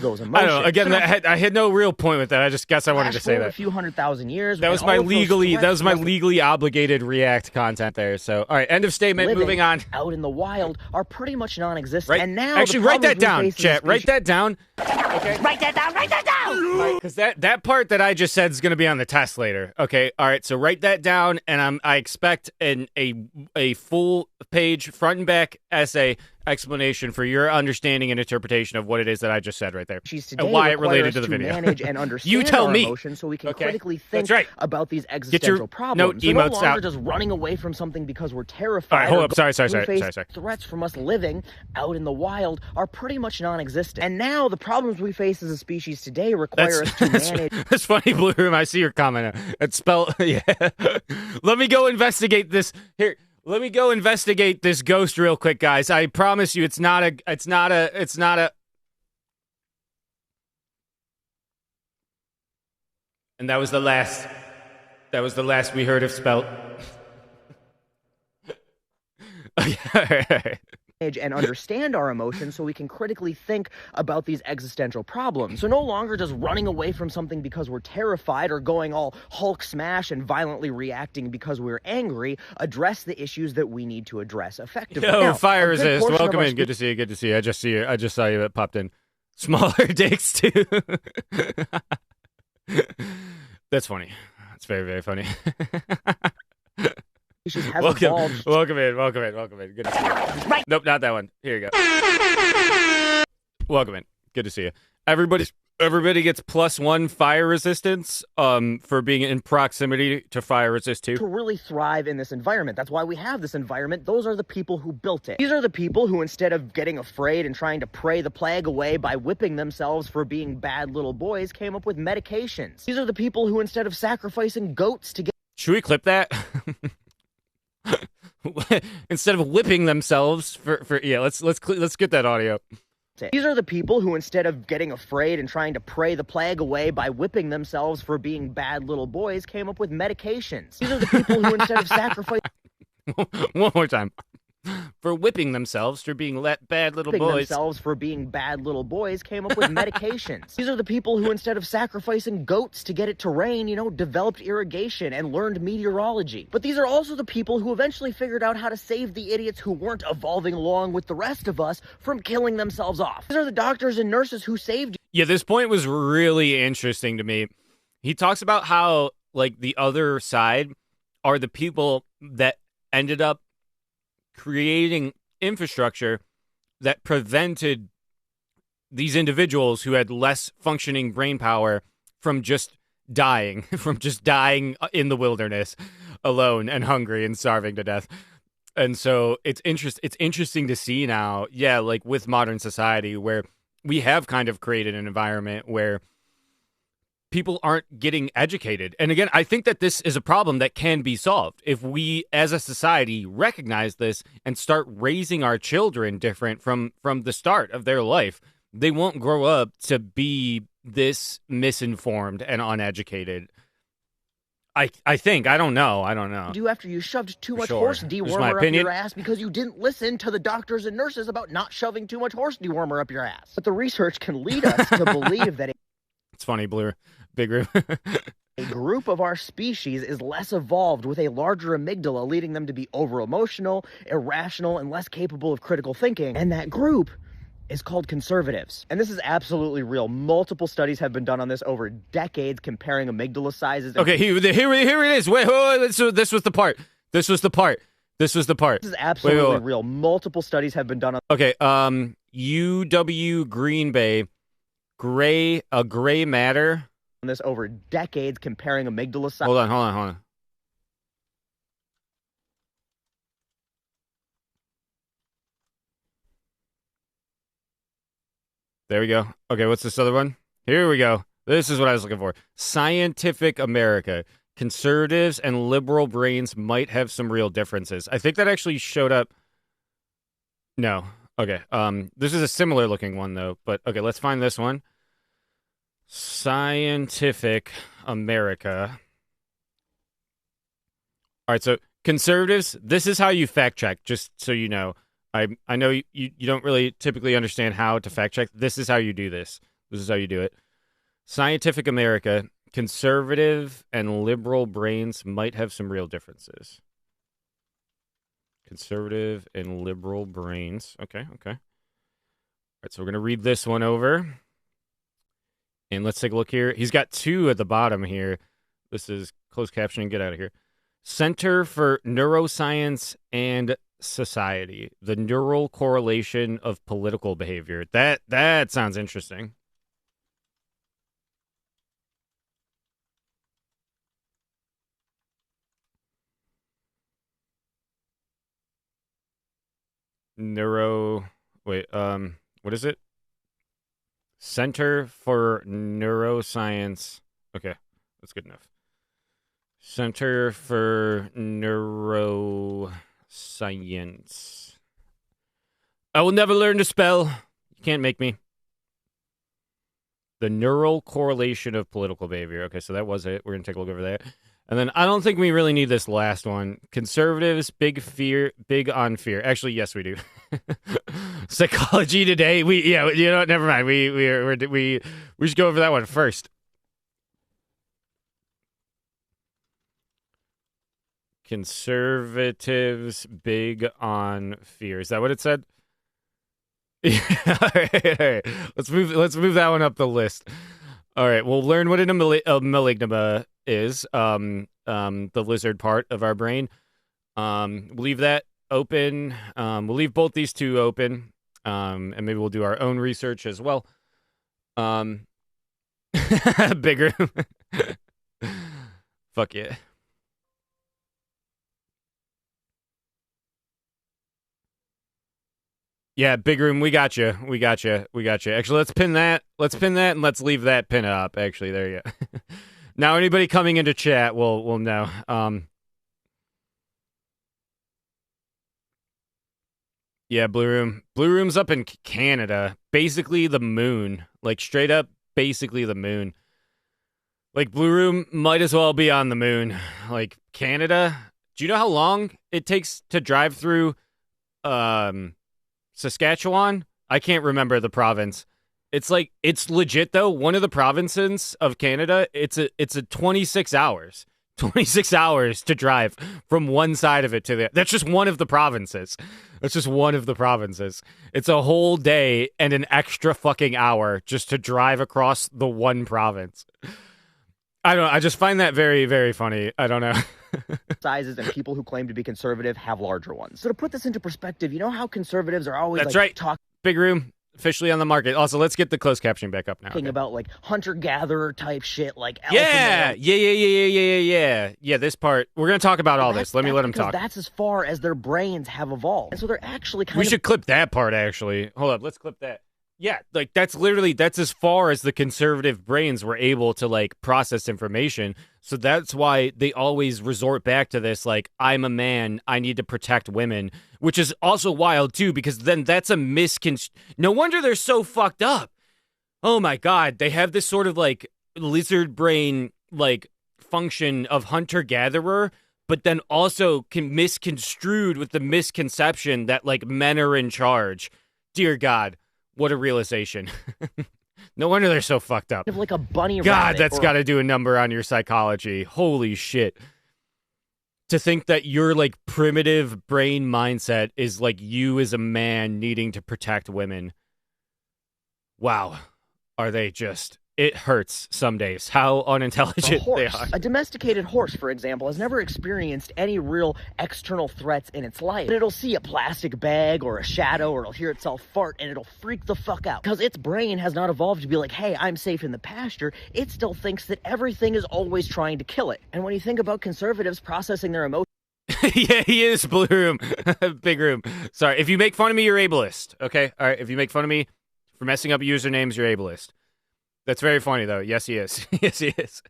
those emotions. I don't know. Again, I had no real point with that. I just guess I wanted to say that. A few 100,000 years. That was my legally obligated React content there. So, all right, end of statement. Moving on. Out in the wild are pretty much non-existent. Right. And now, actually, write that down, chat. Write that down. Okay. Write that down. Write that down. Because that part that I just said is going to be on the test later. Okay. All right. So write that down, and I expect a full page front and back essay explanation for your understanding and interpretation of what it is that I just said right there and why it related to the video. Manage and understand you tell our me. Emotions so we can critically think about these existential Get your problems. Note no emotes longer out. Just running away from something because we're terrified. All right, hold up. Sorry. Threats from us living out in the wild are pretty much non-existent. And now the problems we face as a species today require us to manage. That's funny, Blue Room. I see your comment. It's spelled. Yeah. Let me go investigate this here. Let me go investigate this ghost real quick, guys. I promise you, it's not a. And that was the last. That was the last we heard of spelt. Okay. And understand our emotions so we can critically think about these existential problems. So no longer just running away from something because we're terrified or going all Hulk smash and violently reacting because we're angry. Address the issues that we need to address effectively. Yo, now, fire resist. Welcome in. Good to see you. Good to see you. I just saw you. It popped in. Smaller dicks too. That's funny. That's very, very funny. Welcome in. Good to see you. Right. Nope, not that one. Here you go. Welcome in. Good to see you. Everybody gets +1 fire resistance for being in proximity to fire resist 2. To really thrive in this environment. That's why we have this environment. Those are the people who built it. These are the people who, instead of getting afraid and trying to pray the plague away by whipping themselves for being bad little boys, came up with medications. These are the people who, instead of sacrificing goats to get... Should we clip that? Instead of whipping themselves for yeah, let's get that audio. These are the people who, instead of getting afraid and trying to pray the plague away by whipping themselves for being bad little boys, came up with medications. These are the people who, instead of sacrificing... One more time. For whipping themselves for being bad little boys. Came up with medications. These are the people who, instead of sacrificing goats to get it to rain, developed irrigation and learned meteorology. But these are also the people who eventually figured out how to save the idiots who weren't evolving along with the rest of us from killing themselves off. These are the doctors and nurses who saved you. Yeah, this point was really interesting to me. He talks about how, the other side are the people that ended up creating infrastructure that prevented these individuals who had less functioning brain power from just dying, in the wilderness alone and hungry and starving to death. And so it's interesting to see now, with modern society, where we have kind of created an environment where people aren't getting educated. And again, I think that this is a problem that can be solved if we as a society recognize this and start raising our children different from the start of their life. They won't grow up to be this misinformed and uneducated. I think. I don't know. Do after you shoved too much horse dewormer up your ass because you didn't listen to the doctors and nurses about not shoving too much horse dewormer up your ass. But the research can lead us to believe that it's funny, Blue. Big room. A group of our species is less evolved with a larger amygdala, leading them to be over-emotional, irrational, and less capable of critical thinking. And that group is called conservatives. And this is absolutely real. Multiple studies have been done on this over decades, comparing amygdala sizes. Okay, here it is. Wait, this was the part. This was the part. This is absolutely real. Multiple studies have been done on... Okay, UW Green Bay, gray matter... on this over decades, comparing amygdala size. Hold on. There we go. Okay, what's this other one? Here we go. This is what I was looking for. Scientific America. Conservatives and liberal brains might have some real differences. I think that actually showed up. No. Okay. This is a similar looking one though. But okay, let's find this one. Scientific America. All right, so conservatives, this is how you fact check, just so you know. I know you don't really typically understand how to fact check. This is how you do this. This is how you do it. Scientific America, conservative and liberal brains might have some real differences. Conservative and liberal brains. Okay. All right, so we're going to read this one over. And let's take a look here. He's got 2 at the bottom here. This is closed captioning. Get out of here. Center for Neuroscience and Society. The neural correlation of political behavior. That sounds interesting. What is it? Center for Neuroscience. Okay, that's good enough. Center for Neuroscience. I will never learn to spell. You can't make me. The neural correlation of political behavior. Okay, so that was it. We're going to take a look over there. And then I don't think we really need this last one. Conservatives, big on fear. Actually, yes, we do. Psychology Today. Never mind. We should go over that one first. Conservatives, big on fear. Is that what it said? Yeah. All right. Let's move that one up the list. All right, we'll learn what an amygdala is, the lizard part of our brain. We'll leave that open. We'll leave both these 2 open, and maybe we'll do our own research as well. Bigger. Fuck yeah. Yeah, big room. We got you. Actually, let's pin that, and let's leave that pin up. Actually, there you go. Now, anybody coming into chat will know. Yeah, Blue Room. Blue Room's up in Canada. Basically the moon. Like, straight up, basically the moon. Like, Blue Room might as well be on the moon. Like, Canada. Do you know how long it takes to drive through, Saskatchewan? I can't remember the province. It's legit though. One of the provinces of Canada, it's a 26 hours. 26 hours to drive from one side of it to the other. That's just one of the provinces. It's a whole day and an extra fucking hour just to drive across the one province. I don't know. I just find that very, very funny. I don't know. Sizes, and people who claim to be conservative have larger ones. So to put this into perspective, you know how conservatives are always talking big room officially on the market. Also, let's get the closed captioning back up now. Talking about like hunter-gatherer type shit, like yeah. This part we're gonna talk about all this. Let them talk. That's as far as their brains have evolved, and so they're actually We should clip that part. Actually, hold up. Let's clip that. Yeah, like that's as far as the conservative brains were able to like process information. So that's why they always resort back to this, like, I'm a man, I need to protect women, which is also wild too, because then that's a no wonder they're so fucked up. Oh my God, they have this sort of like lizard brain like function of hunter-gatherer, but then also misconstrued with the misconception that like men are in charge. Dear God. What a realization. No wonder they're so fucked up. Like a bunny God, that's got to do a number on your psychology. Holy shit. To think that your like primitive brain mindset is like you as a man needing to protect women. Wow. Are they just... It hurts some days how unintelligent they are. A domesticated horse, for example, has never experienced any real external threats in its life. But it'll see a plastic bag or a shadow, or it'll hear itself fart, and it'll freak the fuck out. Because its brain has not evolved to be like, hey, I'm safe in the pasture. It still thinks that everything is always trying to kill it. And when you think about conservatives processing their emotions... Yeah, he is, Blue Room. Big Room. Sorry, if you make fun of me, you're ableist. Okay? All right, if you make fun of me for messing up usernames, you're ableist. That's very funny, though. Yes, he is. Yes, he is.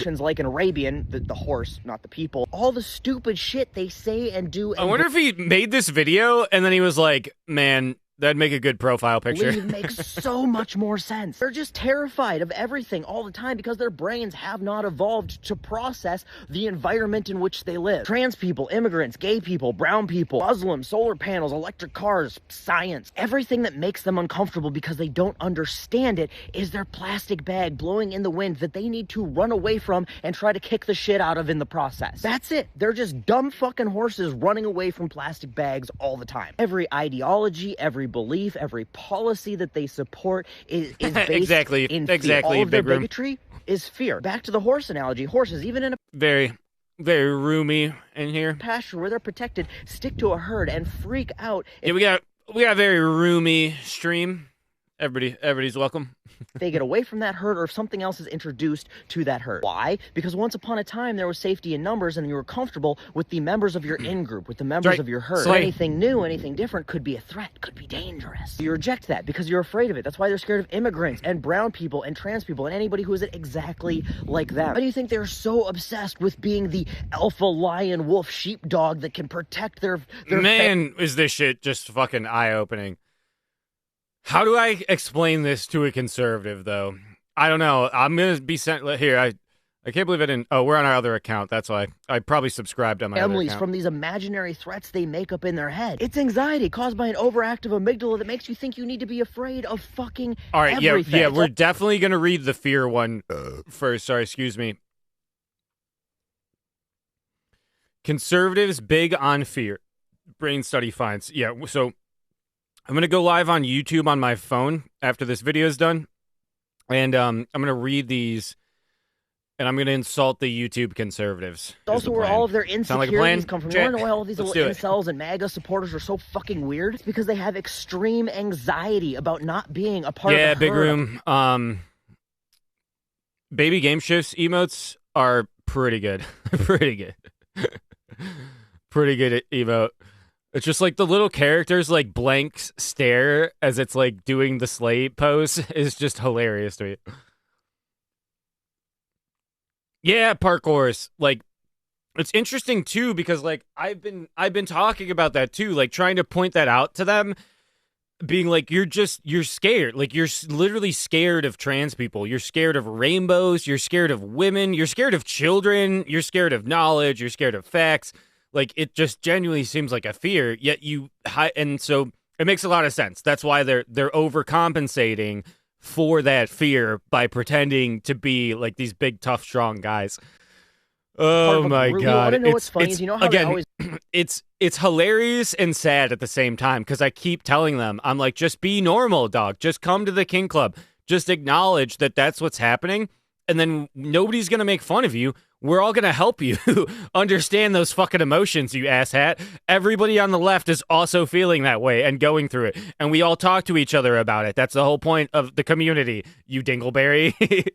Like an Arabian, the horse, not the people. All the stupid shit they say and do. I wonder if he made this video and then he was like, man, That'd make a good profile picture. Leave makes so much more sense. They're just terrified of everything all the time because their brains have not evolved to process the environment in which they live. Trans people, immigrants, gay people, brown people, Muslims, solar panels, electric cars, science. Everything that makes them uncomfortable because they don't understand it is their plastic bag blowing in the wind that they need to run away from and try to kick the shit out of in the process. That's it. They're just dumb fucking horses running away from plastic bags all the time. Every ideology, every belief, every policy that they support is based in fear. All of their bigotry is fear. Back to the horse analogy. Horses, even in a very roomy in here pasture where they're protected, stick to a herd and freak out. Yeah, we got a very roomy stream. Everybody's welcome. They get away from that herd, or if something else is introduced to that herd. Why? Because once upon a time there was safety in numbers, and you were comfortable with the members of your in-group, with the members of your herd. So anything new, anything different could be a threat, could be dangerous. You reject that because you're afraid of it. That's why they're scared of immigrants and brown people and trans people and anybody who isn't exactly like them. Why do you think they're so obsessed with being the alpha lion wolf sheepdog that can protect their man? Is this shit just fucking eye-opening? How do I explain this to a conservative, though? I don't know. I'm going to be sent here. I can't believe I didn't. Oh, we're on our other account. That's why. I probably subscribed on my other account. From these imaginary threats they make up in their head. It's anxiety caused by an overactive amygdala that makes you think you need to be afraid of fucking everything. Yeah, we're definitely going to read the fear one first. Sorry, excuse me. Conservatives big on fear. Brain study finds. Yeah, so I'm going to go live on YouTube on my phone after this video is done. And I'm going to read these, and I'm going to insult the YouTube conservatives. Also, where all of their insecurities come from. You want to know why all these little incels and MAGA supporters are so fucking weird? It's because they have extreme anxiety about not being a part of the herd. Yeah, big room. Baby game shifts emotes are pretty good. Pretty good. Pretty good emote. It's just like the little characters like blank stare as it's like doing the slate pose is just hilarious to me. Yeah, parkours. Like, it's interesting too because like I've been talking about that too, like trying to point that out to them, being like you're scared. Like you're literally scared of trans people. You're scared of rainbows. You're scared of women. You're scared of children. You're scared of knowledge. You're scared of facts. Like, it just genuinely seems like a fear, yet and so it makes a lot of sense. That's why they're overcompensating for that fear by pretending to be like these big, tough, strong guys. Oh my God. You want to know what's funny? You know how again, it's hilarious and sad at the same time because I keep telling them, I'm like, just be normal, dog. Just come to the King Club. Just acknowledge that that's what's happening. And then nobody's going to make fun of you. We're all going to help you understand those fucking emotions, you asshat. Everybody on the left is also feeling that way and going through it. And we all talk to each other about it. That's the whole point of the community, you dingleberry.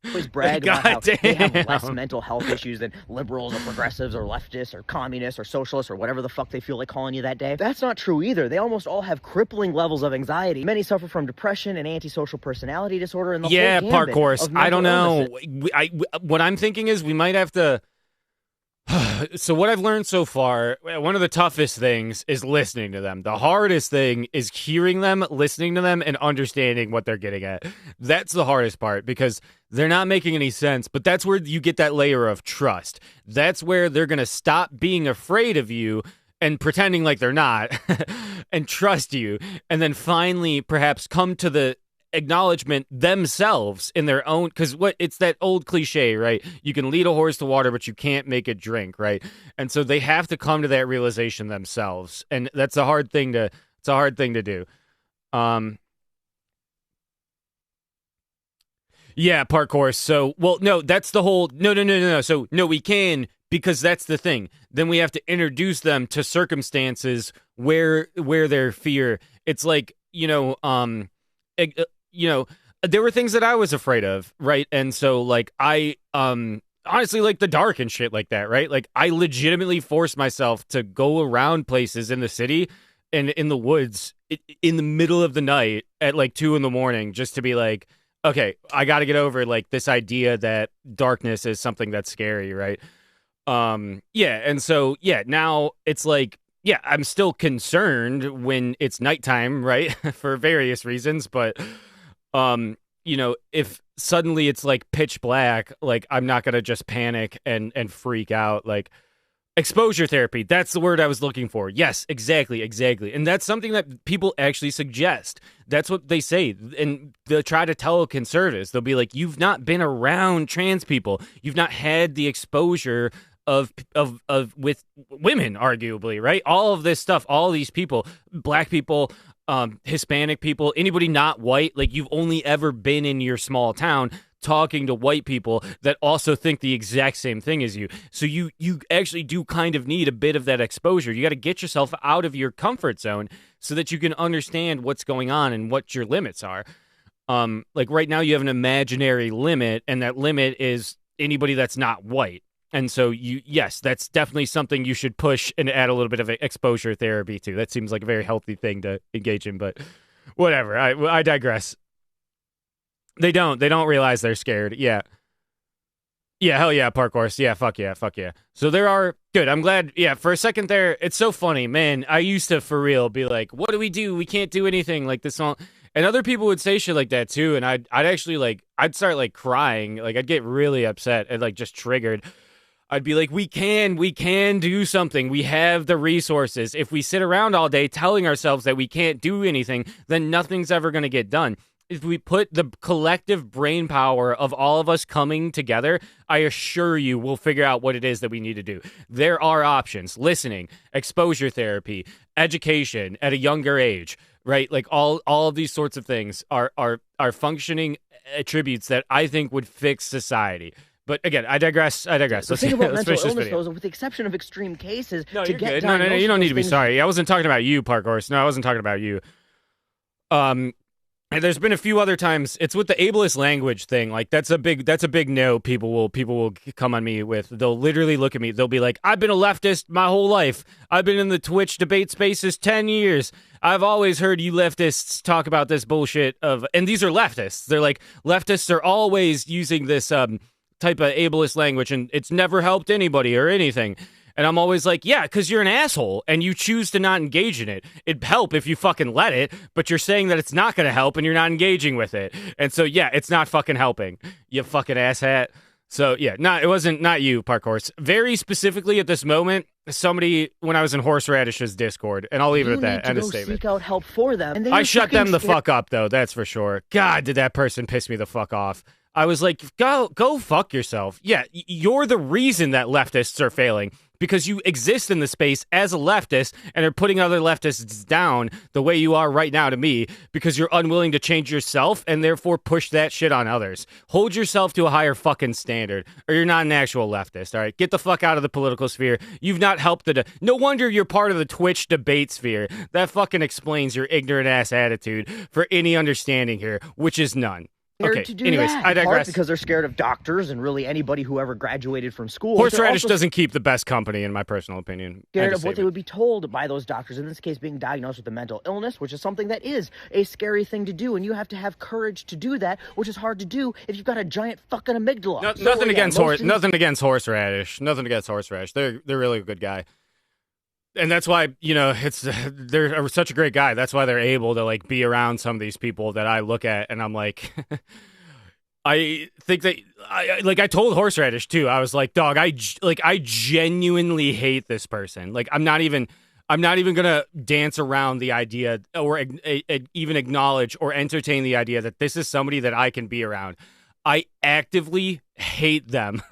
Always brag about how they have less mental health issues than liberals or progressives or leftists or communists or socialists or whatever the fuck they feel like calling you that day. That's not true either. They almost all have crippling levels of anxiety. Many suffer from depression and antisocial personality disorder and the whole gambit parkours. of I don't know. What I'm thinking is we might have to. So what I've learned so far, one of the toughest things is listening to them. The hardest thing is hearing them, listening to them, and understanding what they're getting at. That's the hardest part because they're not making any sense, but that's where you get that layer of trust. That's where they're going to stop being afraid of you and pretending like they're not and trust you, and then finally perhaps come to the acknowledgement themselves in their own, because it's that old cliche, right? You can lead a horse to water, but you can't make it drink, right? And so they have to come to that realization themselves, and that's a hard thing to do. Yeah, parkour. So, well, no, that's the whole no. So no, we can, because that's the thing. Then we have to introduce them to circumstances where their fear. It's like, there were things that I was afraid of, right? And so, like, I honestly like the dark and shit like that, right? Like, I legitimately forced myself to go around places in the city and in the woods in the middle of the night at like 2 a.m. just to be like, okay, I got to get over like this idea that darkness is something that's scary, right? Yeah, and so yeah, now it's like yeah, I'm still concerned when it's nighttime, right? For various reasons, but if suddenly it's like pitch black, like I'm not gonna just panic and freak out. Like exposure therapy, that's the word I was looking for. Yes, exactly. And that's something that people actually suggest. That's what they say. And they'll try to tell conservatives. They'll be like, you've not been around trans people. You've not had the exposure of with women, arguably, right? All of this stuff, all these people, black people, Hispanic people, anybody not white, like you've only ever been in your small town talking to white people that also think the exact same thing as you. So you actually do kind of need a bit of that exposure. You got to get yourself out of your comfort zone so that you can understand what's going on and what your limits are. Like right now you have an imaginary limit, and that limit is anybody that's not white. And so yes, that's definitely something you should push and add a little bit of exposure therapy to. That seems like a very healthy thing to engage in, but whatever. I digress. They don't realize they're scared. Yeah. Yeah, hell yeah, park horse. Yeah, fuck yeah. So there are, good, I'm glad, yeah, for a second there, it's so funny, man, I used to, for real, be like, what do? We can't do anything, like this all, and other people would say shit like that too, and I'd actually, like, I'd start, like, crying, like, I'd get really upset and, like, just triggered. I'd be like, we can do something. We have the resources. If we sit around all day telling ourselves that we can't do anything, then nothing's ever going to get done. If we put the collective brain power of all of us coming together, I assure you we'll figure out what it is that we need to do. There are options: listening, exposure therapy, education at a younger age, right? Like all of these sorts of things are functioning attributes that I think would fix society. But again, I digress. The thing about mental illness, though, with the exception of extreme cases, no, you're good. No, you don't need to be sorry. I wasn't talking about you, Park Horse. No, I wasn't talking about you. And there's been a few other times. It's with the ableist language thing. Like that's a big no. People will come on me with. They'll literally look at me. They'll be like, I've been a leftist my whole life. I've been in the Twitch debate spaces 10 years. I've always heard you leftists talk about this bullshit of, and these are leftists. They're like, leftists are always using this type of ableist language, and it's never helped anybody or anything. And I'm always like, yeah, because you're an asshole and you choose to not engage in it. It'd help if you fucking let it, but you're saying that it's not going to help and you're not engaging with it. And so, yeah, it's not fucking helping, you fucking asshat. So, yeah, it wasn't you, Park Horse. Very specifically at this moment, somebody, when I was in Horseradish's Discord, and I'll leave it at that. End of statement. Seek out help for them. And I shut them the fuck up, though, that's for sure. God, did that person piss me the fuck off. I was like, go fuck yourself. Yeah, you're the reason that leftists are failing, because you exist in the space as a leftist and are putting other leftists down the way you are right now to me, because you're unwilling to change yourself and therefore push that shit on others. Hold yourself to a higher fucking standard, or you're not an actual leftist, all right? Get the fuck out of the political sphere. You've not helped no wonder you're part of the Twitch debate sphere. That fucking explains your ignorant-ass attitude for any understanding here, which is none. Okay, anyways, I digress. Because they're scared of doctors and really anybody who ever graduated from school. Horseradish doesn't keep the best company, in my personal opinion. Scared of what they would be told by those doctors, in this case being diagnosed with a mental illness, which is something that is a scary thing to do, and you have to have courage to do that, which is hard to do if you've got a giant fucking amygdala. Nothing against Horseradish. Nothing against Horseradish. They're really a good guy. And that's why, they're such a great guy. That's why they're able to, like, be around some of these people that I look at and I'm like, I think that, I told Horseradish too. I was like, dog, I genuinely hate this person. Like, I'm not even gonna dance around the idea or even acknowledge or entertain the idea that this is somebody that I can be around. I actively hate them.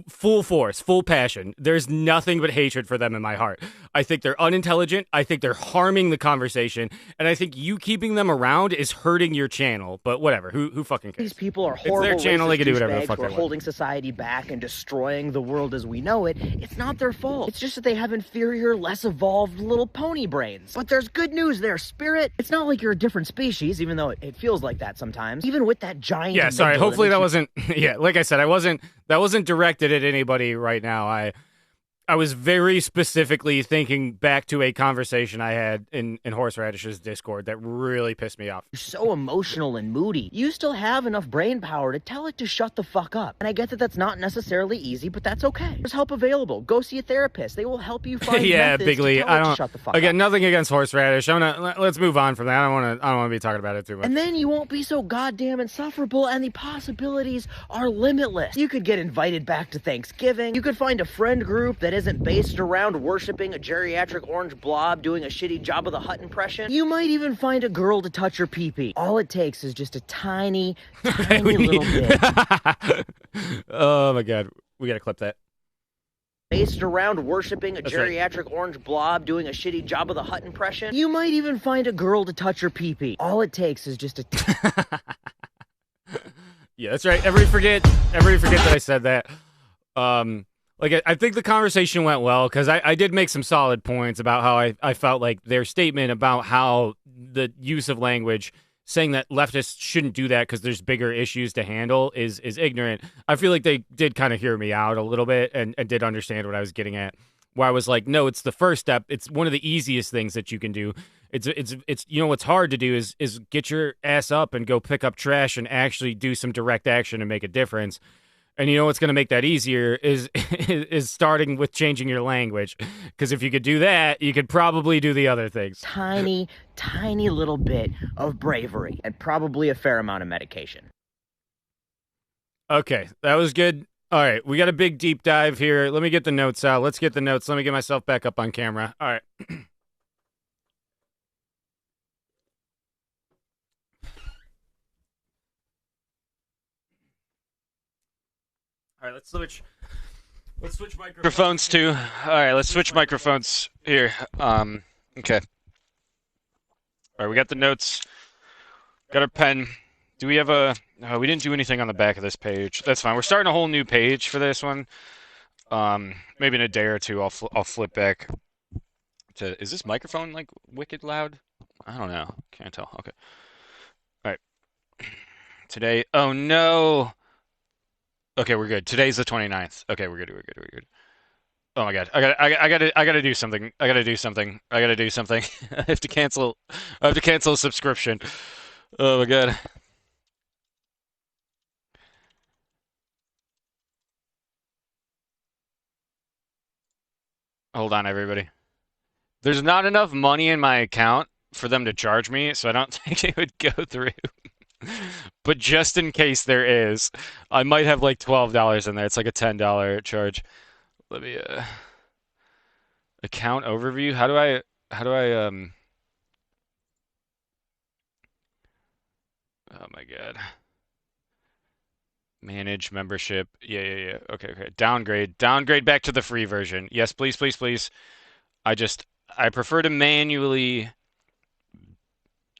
Full force, full passion. There's nothing but hatred for them in my heart. I think they're unintelligent. I think they're harming the conversation. And I think you keeping them around is hurting your channel. But whatever. Who fucking cares? These people are horrible. It's their channel. They can do whatever the fuck they want. Holding society back and destroying the world as we know it. It's not their fault. It's just that they have inferior, less evolved little pony brains. But there's good news there, Spirit. It's not like you're a different species, even though it feels like that sometimes. Even with that giant... Yeah, sorry. Hopefully that wasn't... Yeah, like I said, that wasn't directed at anybody right now. I was very specifically thinking back to a conversation I had in Horseradish's Discord that really pissed me off. You're so emotional and moody. You still have enough brain power to tell it to shut the fuck up. And I get that that's not necessarily easy, but that's okay. There's help available. Go see a therapist. They will help you find methods Bigly, to tell it to shut the fuck up. Again, nothing against Horseradish. Let's move on from that. I don't want to be talking about it too much. And then you won't be so goddamn insufferable, and the possibilities are limitless. You could get invited back to Thanksgiving. You could find a friend group that isn't based around worshiping a geriatric orange blob doing a shitty Jabba the Hutt impression. You might even find a girl to touch your pee-pee. All it takes is just a tiny little bit. Oh my god, we gotta clip that. Based around worshiping a geriatric orange blob doing a shitty Jabba the Hutt impression. You might even find a girl to touch your pee-pee. All it takes is just a Yeah, that's right. Everybody forget that I said that. I think the conversation went well because I did make some solid points about how I felt like their statement about how the use of language, saying that leftists shouldn't do that because there's bigger issues to handle is ignorant. I feel like they did kind of hear me out a little bit and did understand what I was getting at. Where I was like, no, it's the first step. It's one of the easiest things that you can do. It's what's hard to do is get your ass up and go pick up trash and actually do some direct action and make a difference. And you know what's going to make that easier is starting with changing your language. Because if you could do that, you could probably do the other things. Tiny little bit of bravery and probably a fair amount of medication. Okay, that was good. All right, we got a big deep dive here. Let me get the notes out. Let's get the notes. Let me get myself back up on camera. All right. All right, let's switch microphones too. All right, let's switch microphones here. Okay. All right, we got the notes. Got our pen. Do we have a... No, we didn't do anything on the back of this page. That's fine. We're starting a whole new page for this one. Maybe in a day or two, I'll flip back to... Is this microphone, like, wicked loud? I don't know. Can't tell. Okay. All right. Today... Oh, no! Okay, we're good. Today's the 29th. Okay, we're good. Oh my god. I gotta do something. I have to cancel a subscription. Oh my god. Hold on, everybody. There's not enough money in my account for them to charge me, so I don't think it would go through. But just in case there is, I might have like $12 in there. It's like a $10 charge. Let me account overview. How do I Oh my god. Manage membership. Yeah. Okay. Downgrade back to the free version. Yes, please. I prefer to manually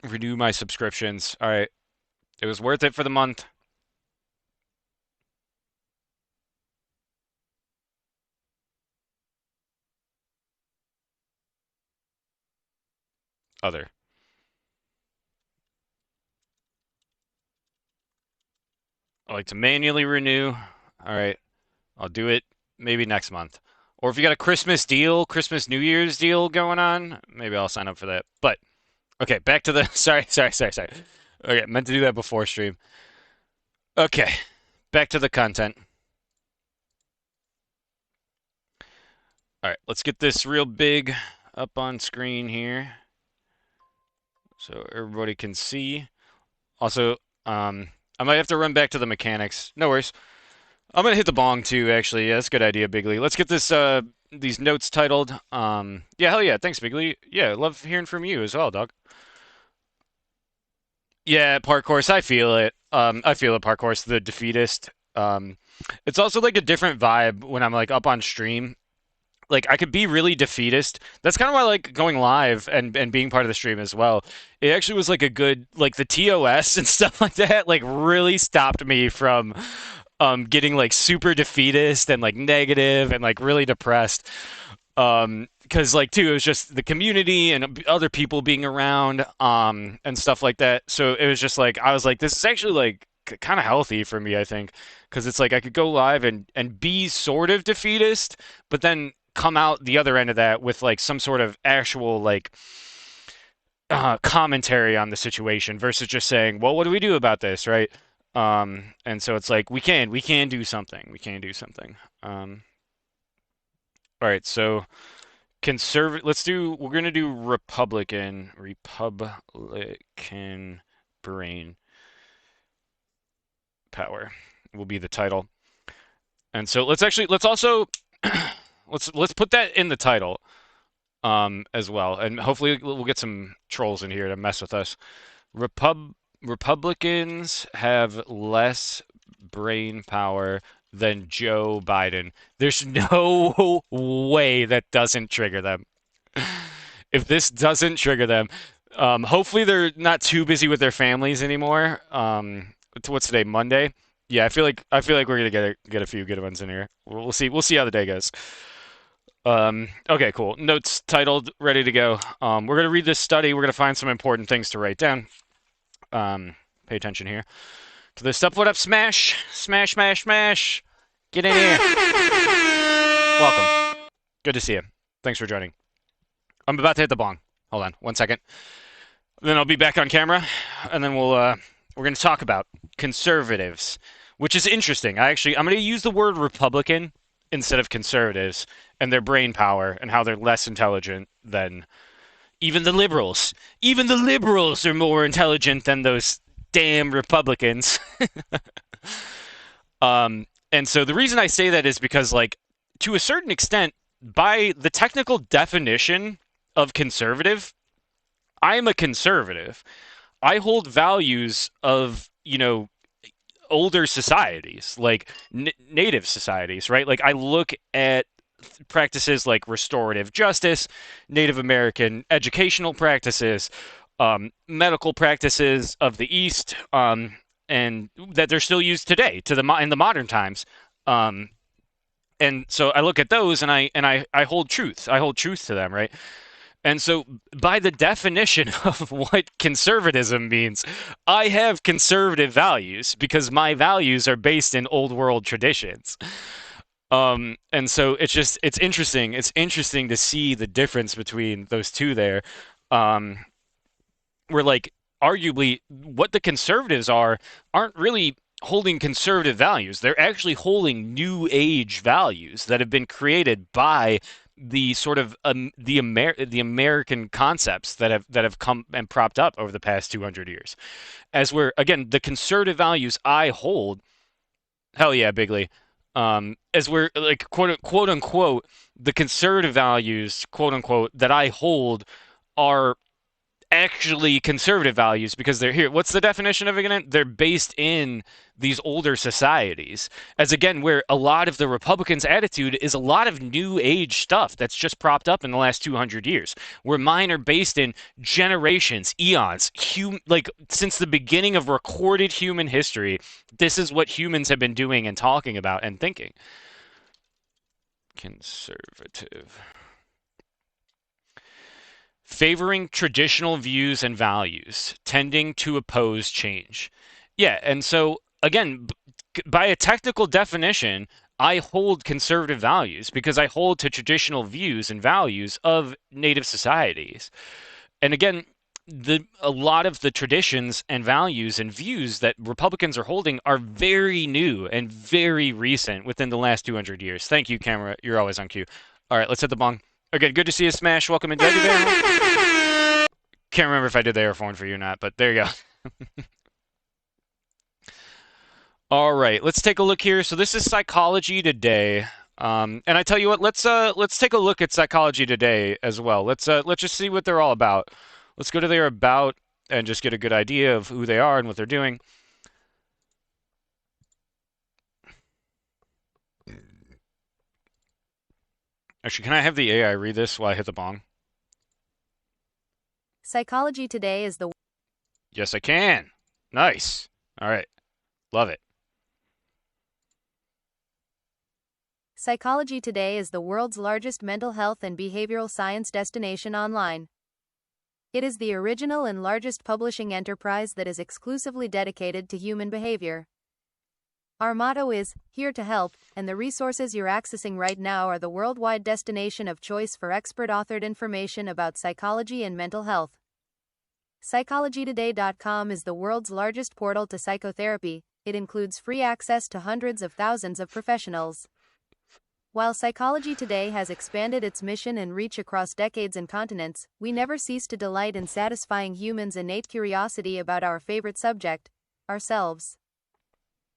renew my subscriptions. All right. It was worth it for the month. Other. I like to manually renew. All right. I'll do it maybe next month. Or if you got a Christmas deal, Christmas New Year's deal going on, maybe I'll sign up for that. But okay, back to the sorry. Okay, meant to do that before stream. Okay, back to the content. All right, let's get this real big up on screen here so everybody can see. Also, I might have to run back to the mechanics. No worries. I'm gonna hit the bong too, actually. Yeah, that's a good idea, Bigley. Let's get this these notes titled. Yeah, hell yeah. Thanks, Bigley. Yeah, love hearing from you as well, dog. Yeah, Park Horse, I feel it. I feel it, Park Horse, the defeatist. It's also like a different vibe when I'm like up on stream. Like I could be really defeatist. That's kind of why I like going live and being part of the stream as well. It actually was like a good like the TOS and stuff like that like really stopped me from getting like super defeatist and like negative and like really depressed. Because like too, it was just the community and other people being around and stuff like that. So it was just like I was like, this is actually like kind of healthy for me, I think, because it's like I could go live and be sort of defeatist, but then come out the other end of that with like some sort of actual like commentary on the situation versus just saying, well, what do we do about this, right? And so it's like we can do something. We can do something. All right, so conservative. We're gonna do Republican brain power will be the title. And so let's also let's put that in the title as well. And hopefully we'll get some trolls in here to mess with us. Republicans have less brain power than Joe Biden. There's no way that doesn't trigger them. If this doesn't trigger them, hopefully they're not too busy with their families anymore. What's today? Monday. Yeah, I feel like we're gonna get a few good ones in here. We'll see. We'll see how the day goes. Okay, cool. Notes titled, ready to go. We're gonna read this study. We're gonna find some important things to write down. Pay attention here. To the step foot up, smash, smash, smash, smash. Get in here. Welcome. Good to see you. Thanks for joining. I'm about to hit the bong. Hold on, 1 second. Then I'll be back on camera, and then we're going to talk about conservatives, which is interesting. I'm going to use the word Republican instead of conservatives and their brain power and how they're less intelligent than even the liberals. Even the liberals are more intelligent than those damn Republicans. And so the reason I say that is because, like, to a certain extent, by the technical definition of conservative, I'm a conservative. I hold values of, older societies, like native societies, right? Like I look at practices like restorative justice, Native American educational practices, medical practices of the East, and that they're still used today in the modern times. And so I look at those and I hold truth. I hold truth to them, right? And so, by the definition of what conservatism means, I have conservative values because my values are based in old world traditions. And so it's interesting. It's interesting to see the difference between those two there. Where, like, arguably what the conservatives aren't really holding conservative values. They're actually holding new age values that have been created by the sort of the American concepts that have come and propped up over the past 200 years. As we're, again, the conservative values I hold, hell yeah, bigly. As we're, like, quote unquote, the conservative values, quote unquote, that I hold are actually conservative values because they're here. What's the definition of it again? They're based in these older societies. As, again, where a lot of the Republicans' attitude is a lot of new age stuff that's just propped up in the last 200 years, where mine are based in generations, eons, like since the beginning of recorded human history. This is what humans have been doing and talking about and thinking. Conservative. Favoring traditional views and values, tending to oppose change. Yeah, and so, again, by a technical definition, I hold conservative values because I hold to traditional views and values of native societies. And again, a lot of the traditions and values and views that Republicans are holding are very new and very recent within the last 200 years. Thank you, camera. You're always on cue. All right, let's hit the bong. Again, good to see you, Smash. Welcome in. Did I do that? Can't remember if I did the airphone for you or not, but there you go. All right, let's take a look here. So this is Psychology Today. And I tell you what, let's take a look at Psychology Today as well. Let's just see what they're all about. Let's go to their about and just get a good idea of who they are and what they're doing. Actually, can I have the AI read this while I hit the bong? Psychology Today is the... Yes, I can. Nice. All right. Love it. Psychology Today is the world's largest mental health and behavioral science destination online. It is the original and largest publishing enterprise that is exclusively dedicated to human behavior. Our motto is, here to help, and the resources you're accessing right now are the worldwide destination of choice for expert-authored information about psychology and mental health. PsychologyToday.com is the world's largest portal to psychotherapy. It includes free access to hundreds of thousands of professionals. While Psychology Today has expanded its mission and reach across decades and continents, we never cease to delight in satisfying humans' innate curiosity about our favorite subject, ourselves.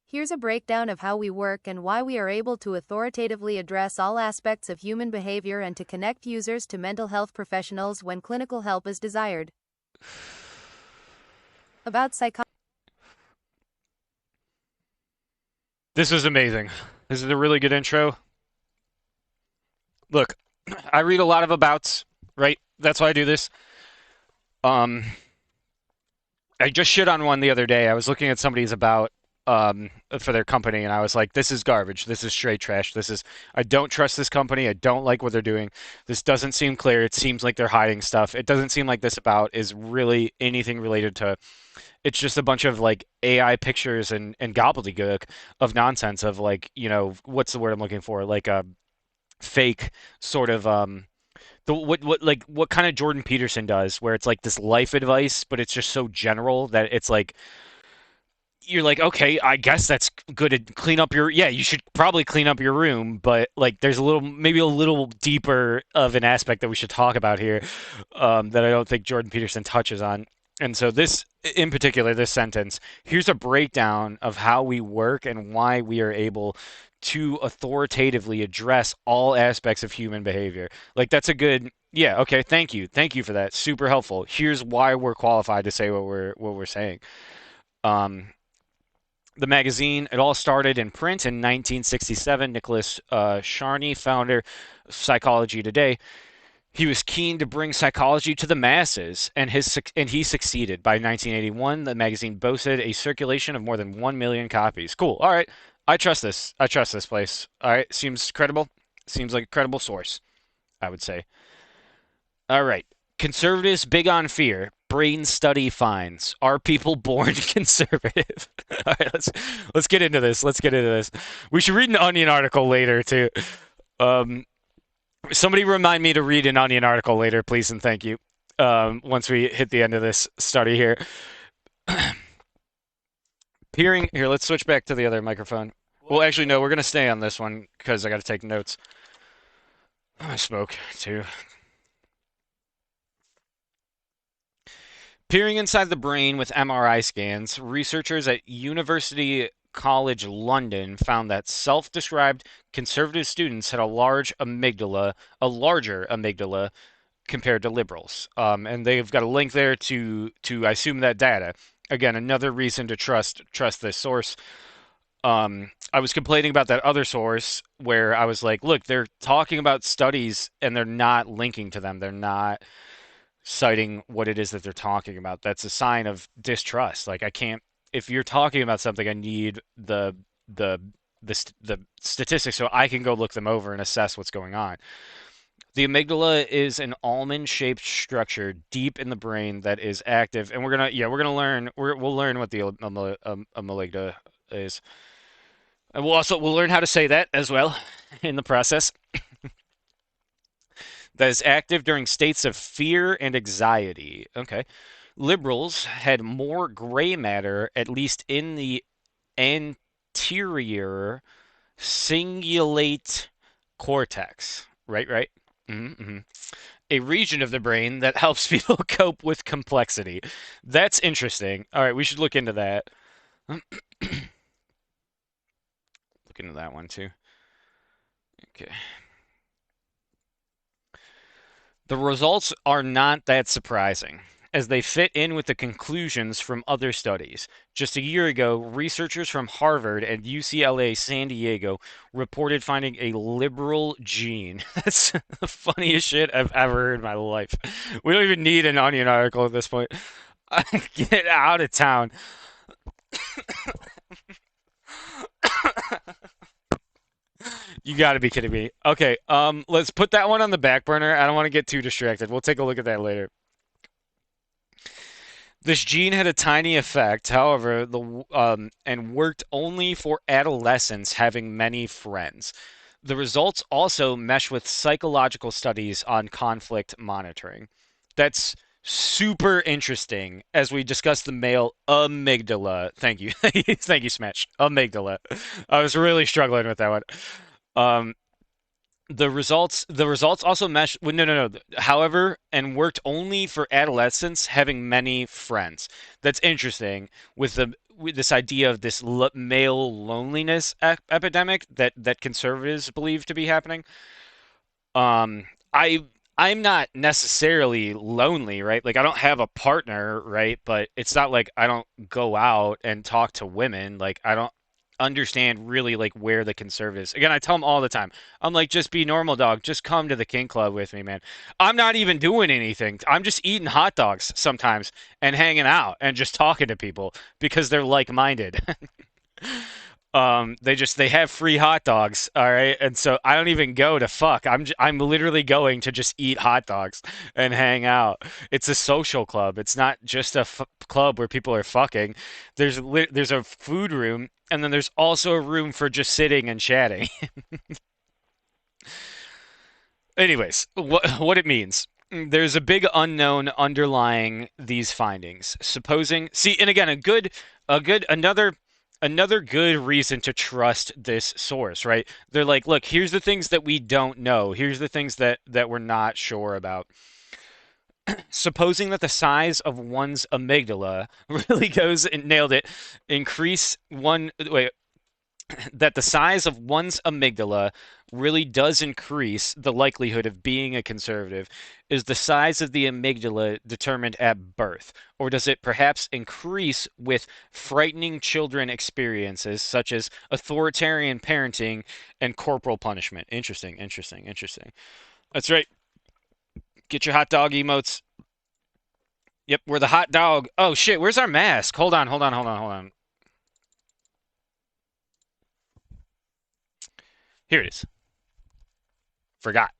Here's a breakdown of how we work and why we are able to authoritatively address all aspects of human behavior and to connect users to mental health professionals when clinical help is desired. About psychology. This was amazing. This is a really good intro. Look, I read a lot of abouts, right? That's why I do this. I just shit on one the other day. I was looking at somebody's about for their company, and I was like, this is garbage. This is straight trash. I don't trust this company. I don't like what they're doing. This doesn't seem clear. It seems like they're hiding stuff. It doesn't seem like this about is really anything related to, it's just a bunch of like AI pictures and gobbledygook of nonsense of like, what's the word I'm looking for? Like a fake sort of, what kind of Jordan Peterson does, where it's like this life advice, but it's just so general that it's like, you're like, okay, I guess that's good to clean up you should probably clean up your room, but like there's maybe a little deeper of an aspect that we should talk about here that I don't think Jordan Peterson touches on. And so this, in particular, this sentence, here's a breakdown of how we work and why we are able to authoritatively address all aspects of human behavior. Like that's a good, yeah, okay, thank you for that, super helpful. Here's why we're qualified to say what we're saying. The magazine, it all started in print in 1967. Nicholas Charney, founder of Psychology Today, he was keen to bring psychology to the masses, and he succeeded. By 1981, the magazine boasted a circulation of more than 1 million copies. Cool. All right. I trust this. I trust this place. All right. Seems credible. Seems like a credible source, I would say. All right. Conservatives big on fear. Brain study finds. Are people born conservative? All right, let's get into this. Let's get into this. We should read an Onion article later too. Somebody remind me to read an Onion article later, please, and thank you. Once we hit the end of this study here. Peering here, let's switch back to the other microphone. Well, actually, no, we're gonna stay on this one because I got to take notes. I smoke too. Peering inside the brain with MRI scans, researchers at University College London found that self-described conservative students had a larger amygdala compared to liberals. And they've got a link there to I assume that data. Again, another reason to trust this source. I was complaining about that other source where I was like, look, they're talking about studies and they're not linking to them. They're not citing what it is that they're talking about. That's a sign of distrust. Like I can't, if you're talking about something, I need the statistics so I can go look them over and assess what's going on. The amygdala is an almond-shaped structure deep in the brain that is active, and we'll learn what the amygdala is, and we'll learn how to say that as well in the process. That is active during states of fear and anxiety. Okay. Liberals had more gray matter, at least in the anterior cingulate cortex. Right. Mm-hmm. A region of the brain that helps people cope with complexity. That's interesting. All right, we should look into that. Look into that one too. Okay. The results are not that surprising, as they fit in with the conclusions from other studies. Just a year ago, researchers from Harvard and UCLA San Diego reported finding a liberal gene. That's the funniest shit I've ever heard in my life. We don't even need an Onion article at this point. Get out of town. You got to be kidding me. Okay, let's put that one on the back burner. I don't want to get too distracted. We'll take a look at that later. This gene had a tiny effect, however, and worked only for adolescents having many friends. The results also mesh with psychological studies on conflict monitoring. That's super interesting as we discuss the male amygdala. Thank you. Thank you, Smash. Amygdala. I was really struggling with that one. Um, the results also mesh well, no. However, and worked only for adolescents having many friends. That's interesting with this idea of this male loneliness epidemic that conservatives believe to be happening. Um, I I'm not necessarily lonely, right? Like I don't have a partner, right? But it's not like I don't go out and talk to women. Like I don't understand really like where the conservatives. Again, I tell them all the time. I'm like, just be normal, dog. Just come to the King Club with me, man. I'm not even doing anything. I'm just eating hot dogs sometimes and hanging out and just talking to people because they're like-minded. They have free hot dogs, all right, and so I don't even go to fuck. I'm literally going to just eat hot dogs and hang out. It's a social club. It's not just a club where people are fucking. There's a food room, and then there's also a room for just sitting and chatting. Anyways, what it means. There's a big unknown underlying these findings. See, and again, another good reason to trust this source, right? They're like, look, here's the things that we don't know. Here's the things that we're not sure about. Supposing that the size of one's amygdala really goes and nailed it, increase one wait, that the size of one's amygdala really does increase the likelihood of being a conservative. Is the size of the amygdala determined at birth, or does it perhaps increase with frightening children experiences such as authoritarian parenting and corporal punishment? Interesting, interesting, interesting. That's right. Get your hot dog emotes. Yep, we're the hot dog. Oh shit, where's our mask? Hold on, hold on, hold on, hold on. Here it is. Forgot.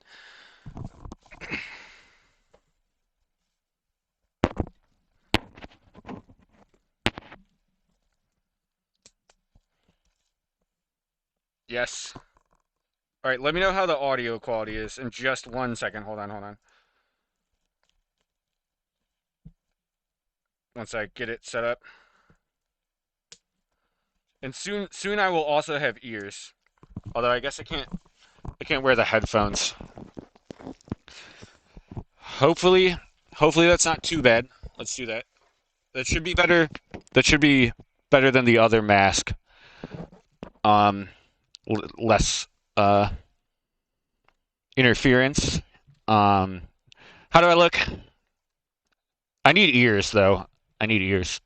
Yes. All right, let me know how the audio quality is in just 1 second. Hold on, hold on. Once I get it set up. And soon I will also have ears. Although I guess I can't wear the headphones. Hopefully that's not too bad. Let's do that. That should be better. That should be better than the other mask. Um less interference. Um how do I look? I need ears though. I need ears.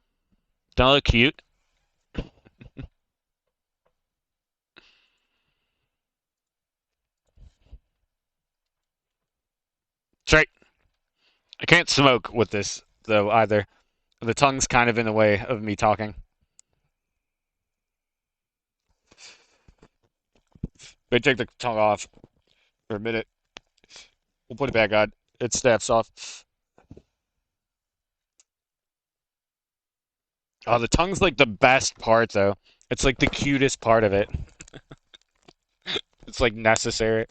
Don't I look cute? That's right. I can't smoke with this though either. The tongue's kind of in the way of me talking. They take the tongue off for a minute. We'll put it back on. It snaps off. Oh, the tongue's like the best part though. It's like the cutest part of it. It's like necessary.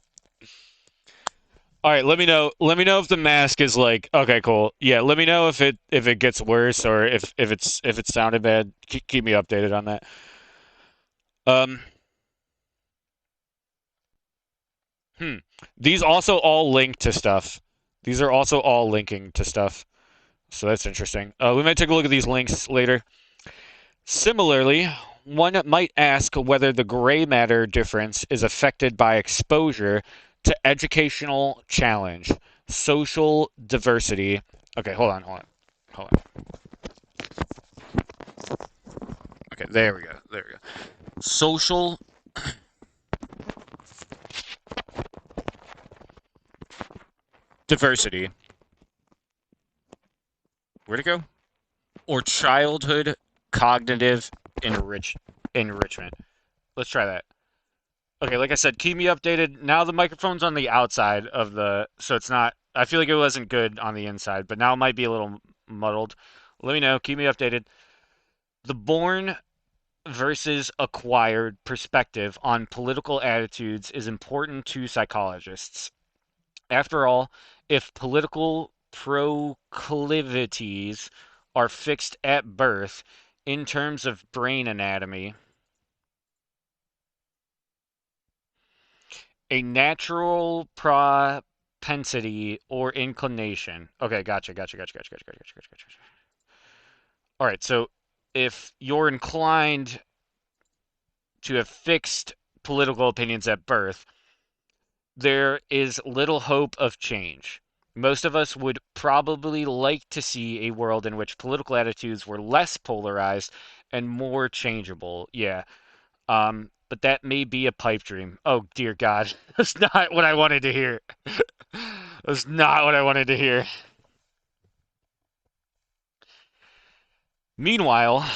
All right, let me know. Let me know if the mask is like okay, cool. Yeah, let me know if it gets worse or if it sounded bad. Keep me updated on that. Um, hmm. These also all link to stuff. These are also all linking to stuff. So that's interesting. We might take a look at these links later. Similarly, one might ask whether the gray matter difference is affected by exposure to educational challenge, social diversity. Okay, hold on. Okay, there we go. There we go. Social diversity. Where'd it go? Or childhood cognitive enrichment. Let's try that. Okay, like I said, keep me updated. Now the microphone's on the outside of the, so it's not. I feel like it wasn't good on the inside, but now it might be a little muddled. Let me know. Keep me updated. The born versus acquired perspective on political attitudes is important to psychologists. After all, if political proclivities are fixed at birth in terms of brain anatomy, a natural propensity or inclination. Okay, gotcha. All right, so if you're inclined to have fixed political opinions at birth, there is little hope of change. Most of us would probably like to see a world in which political attitudes were less polarized and more changeable. Yeah. But that may be a pipe dream. Oh, dear God. That's not what I wanted to hear. That's not what I wanted to hear. Meanwhile,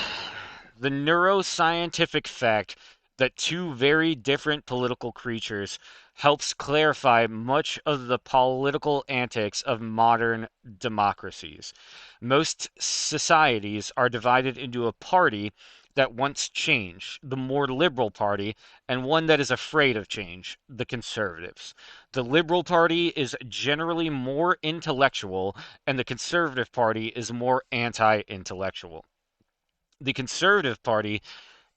the neuroscientific fact that two very different political creatures helps clarify much of the political antics of modern democracies. Most societies are divided into a party that wants change, the more liberal party, and one that is afraid of change, the conservatives. The Liberal Party is generally more intellectual, and the Conservative Party is more anti intellectual. The Conservative Party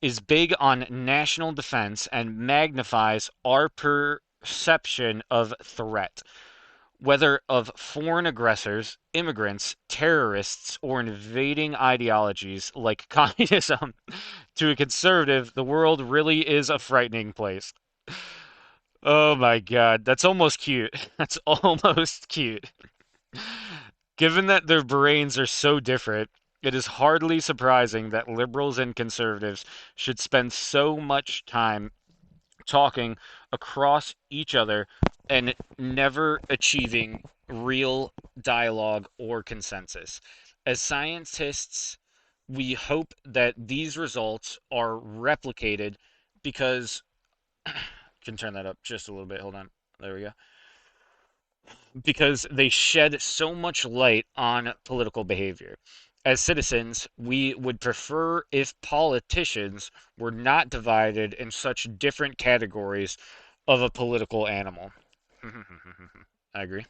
is big on national defense and magnifies our perception of threat, whether of foreign aggressors, immigrants, terrorists, or invading ideologies like communism. To a conservative, the world really is a frightening place. Oh my God, that's almost cute. That's almost cute. Given that their brains are so different, it is hardly surprising that liberals and conservatives should spend so much time talking across each other and never achieving real dialogue or consensus. As scientists, we hope that these results are replicated because can turn that up just a little bit. Hold on. There we go. Because they shed so much light on political behavior. As citizens, we would prefer if politicians were not divided in such different categories of a political animal. I agree.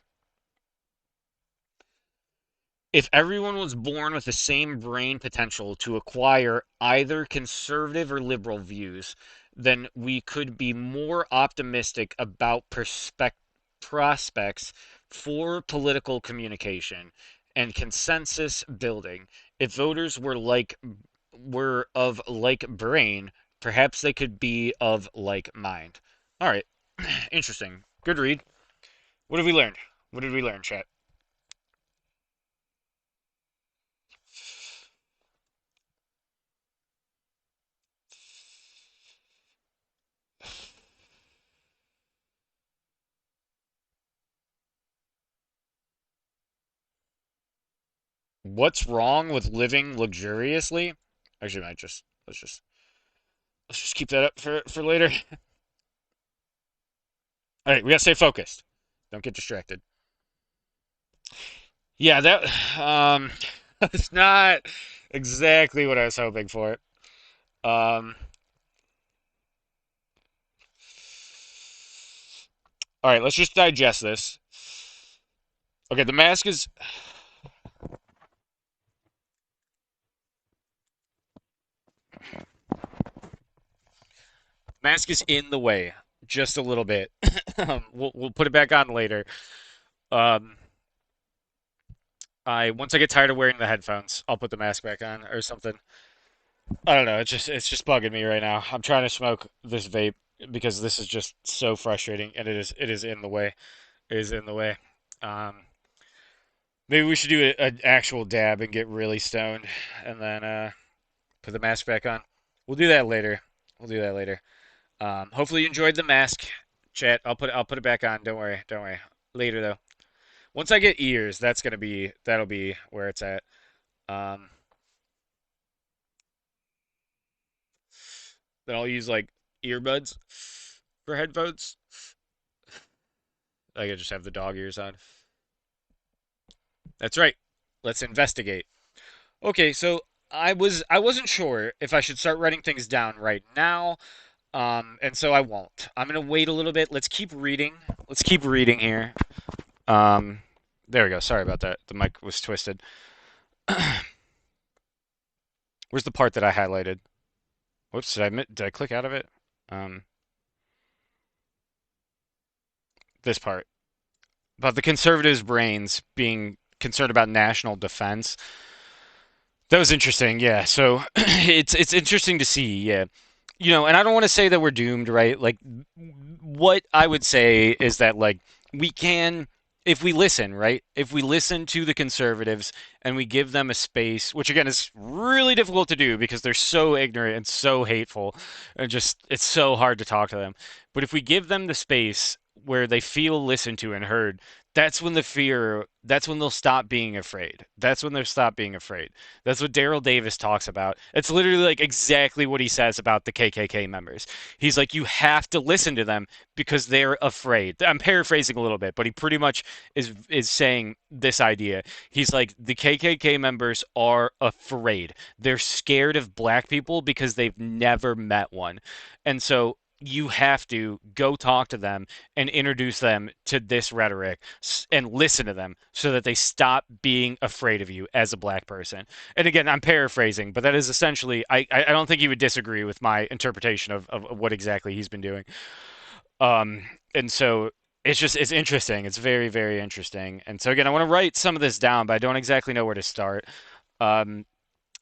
If everyone was born with the same brain potential to acquire either conservative or liberal views, then we could be more optimistic about prospects for political communication and consensus building. If voters were of like brain, perhaps they could be of like mind. All right, interesting. Good read. What have we learned? What did we learn, chat? What's wrong with living luxuriously? Actually, I just let's just keep that up for later. All right, we gotta stay focused. Don't get distracted. Yeah, that that's not exactly what I was hoping for. Um, all right, let's just digest this. Okay, the mask is in the way just a little bit. We'll put it back on later. Um, I once I get tired of wearing the headphones, I'll put the mask back on or something. I don't know. It's just bugging me right now. I'm trying to smoke this vape because this is just so frustrating, and it is in the way. It is in the way. Um, maybe we should do an actual dab and get really stoned, and then put the mask back on. We'll do that later. We'll do that later. Hopefully you enjoyed the mask, chat. I'll put it back on. Don't worry. Don't worry. Later though. Once I get ears, that'll be where it's at. Um, then I'll use like earbuds for headphones. I could just have the dog ears on. That's right. Let's investigate. Okay, so I wasn't sure if I should start writing things down right now. And so I won't. I'm gonna wait a little bit. Let's keep reading. Let's keep reading here. Um, there we go. Sorry about that. The mic was twisted. Where's the part that I highlighted? Whoops, did I click out of it? Um, this part about the conservatives' brains being concerned about national defense. That was interesting. Yeah. So it's interesting to see. Yeah. And I don't want to say that we're doomed, right? Like, what I would say is that, like, we can, if we listen, right? If we listen to the conservatives and we give them a space, which again is really difficult to do because they're so ignorant and so hateful, and just it's so hard to talk to them. But if we give them the space where they feel listened to and heard, that's when they'll stop being afraid. That's when they'll stop being afraid. That's what Daryl Davis talks about. It's literally like exactly what he says about the KKK members. He's like, you have to listen to them because they're afraid. I'm paraphrasing a little bit, but he pretty much is saying this idea. He's like, the KKK members are afraid. They're scared of black people because they've never met one. And so you have to go talk to them and introduce them to this rhetoric and listen to them so that they stop being afraid of you as a black person. And again, I'm paraphrasing, but that is essentially, I don't think you would disagree with my interpretation of what exactly he's been doing. Um, and so it's interesting. It's very, very interesting. And so again, I want to write some of this down, but I don't exactly know where to start. Um,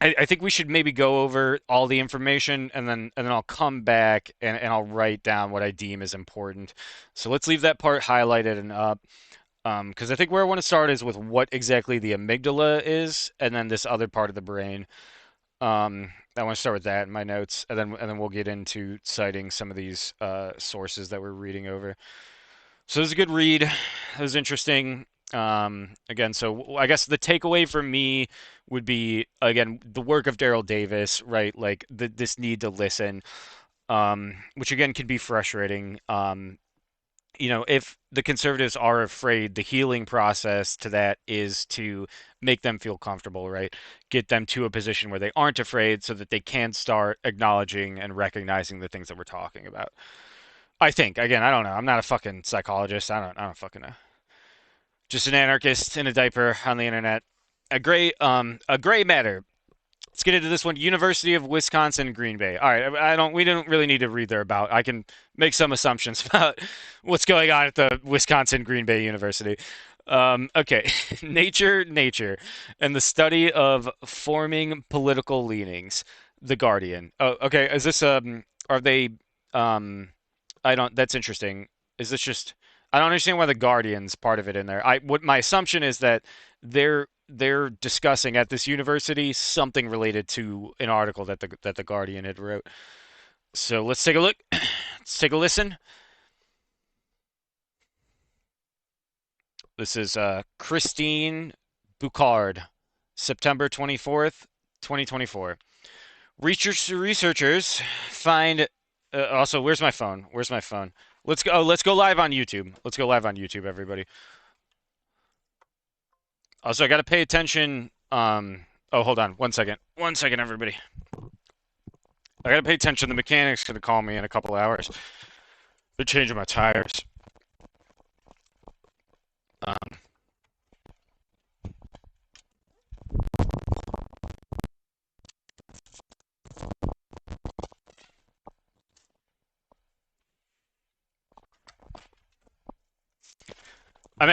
I think we should maybe go over all the information and then I'll come back and I'll write down what I deem is important. So let's leave that part highlighted and up. Because I think where I want to start is with what exactly the amygdala is, and then this other part of the brain. I want to start with that in my notes, and then we'll get into citing some of these sources that we're reading over. So it was a good read. It was interesting. Again, so I guess the takeaway for me would be again the work of Daryl Davis, right? Like this need to listen, which again can be frustrating. If the conservatives are afraid, the healing process to that is to make them feel comfortable, right? Get them to a position where they aren't afraid so that they can start acknowledging and recognizing the things that we're talking about. I think, again, I don't know. I'm not a fucking psychologist. I don't fucking know. Just an anarchist in a diaper on the internet. A gray matter. Let's get into this one. University of Wisconsin, Green Bay. All right, we don't really need to read their about. I can make some assumptions about what's going on at the Wisconsin Green Bay University. Okay, nature, and the study of forming political leanings. The Guardian. Oh, okay. Is this Are they I don't. That's interesting. Is this just? I don't understand why the Guardian's part of it in there. What my assumption is that they're discussing at this university something related to an article that the Guardian had wrote. So let's take a look. Let's take a listen. This is Christine Boucard, September 24th, 2024. Researchers find also, where's my phone? Where's my phone? Let's go. Oh, let's go live on YouTube. Let's go live on YouTube, everybody. Also, I got to pay attention. Oh, hold on. 1 second. 1 second, everybody. I got to pay attention. The mechanic's going to call me in a couple hours. They're changing my tires. Um, I